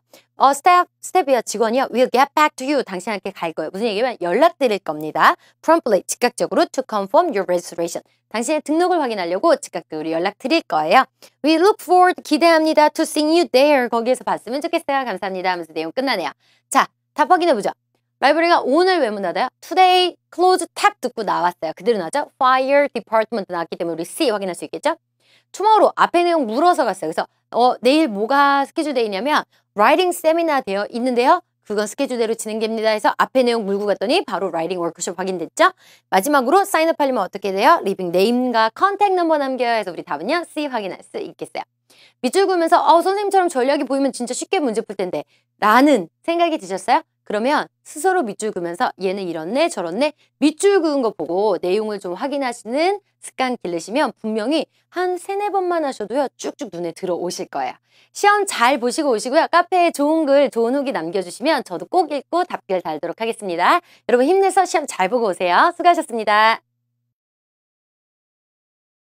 스텝이요. 직원이요. We'll get back to you. 당신한테 갈 거예요. 무슨 얘기냐면 연락드릴 겁니다. Promptly, 즉각적으로 to confirm your registration. 당신의 등록을 확인하려고 즉각적으로 연락드릴 거예요. We look forward, 기대합니다. To seeing you there. 거기에서 봤으면 좋겠어요. 감사합니다. 하면서 내용 끝나네요. 자, 답 확인해보죠. 라이브러리가 오늘 왜 문 닫아요? Today, close 탁 듣고 나왔어요. 그대로 나왔죠? Fire department 나왔기 때문에 우리 C 확인할 수 있겠죠? Tomorrow, 앞에 내용 물어서 갔어요. 그래서 내일 뭐가 스케줄 되어 있냐면 writing seminar 되어 있는데요. 그건 스케줄대로 진행됩니다 해서 앞에 내용 물고 갔더니 바로 writing workshop 확인됐죠? 마지막으로 sign up 하려면 어떻게 돼요? leaving name과 contact number 남겨야 해서 우리 답은요. C 확인할 수 있겠어요. 밑줄 그으면서 선생님처럼 전략이 보이면 진짜 쉽게 문제 풀 텐데 라는 생각이 드셨어요? 그러면 스스로 밑줄 그으면서 얘는 이렇네 저렇네 밑줄 그은 거 보고 내용을 좀 확인하시는 습관 기르시면 분명히 한 3-4번만 하셔도요 쭉쭉 눈에 들어오실 거예요. 시험 잘 보시고 오시고요. 카페에 좋은 글, 좋은 후기 남겨주시면 저도 꼭 읽고 답글 달도록 하겠습니다. 여러분 힘내서 시험 잘 보고 오세요. 수고하셨습니다.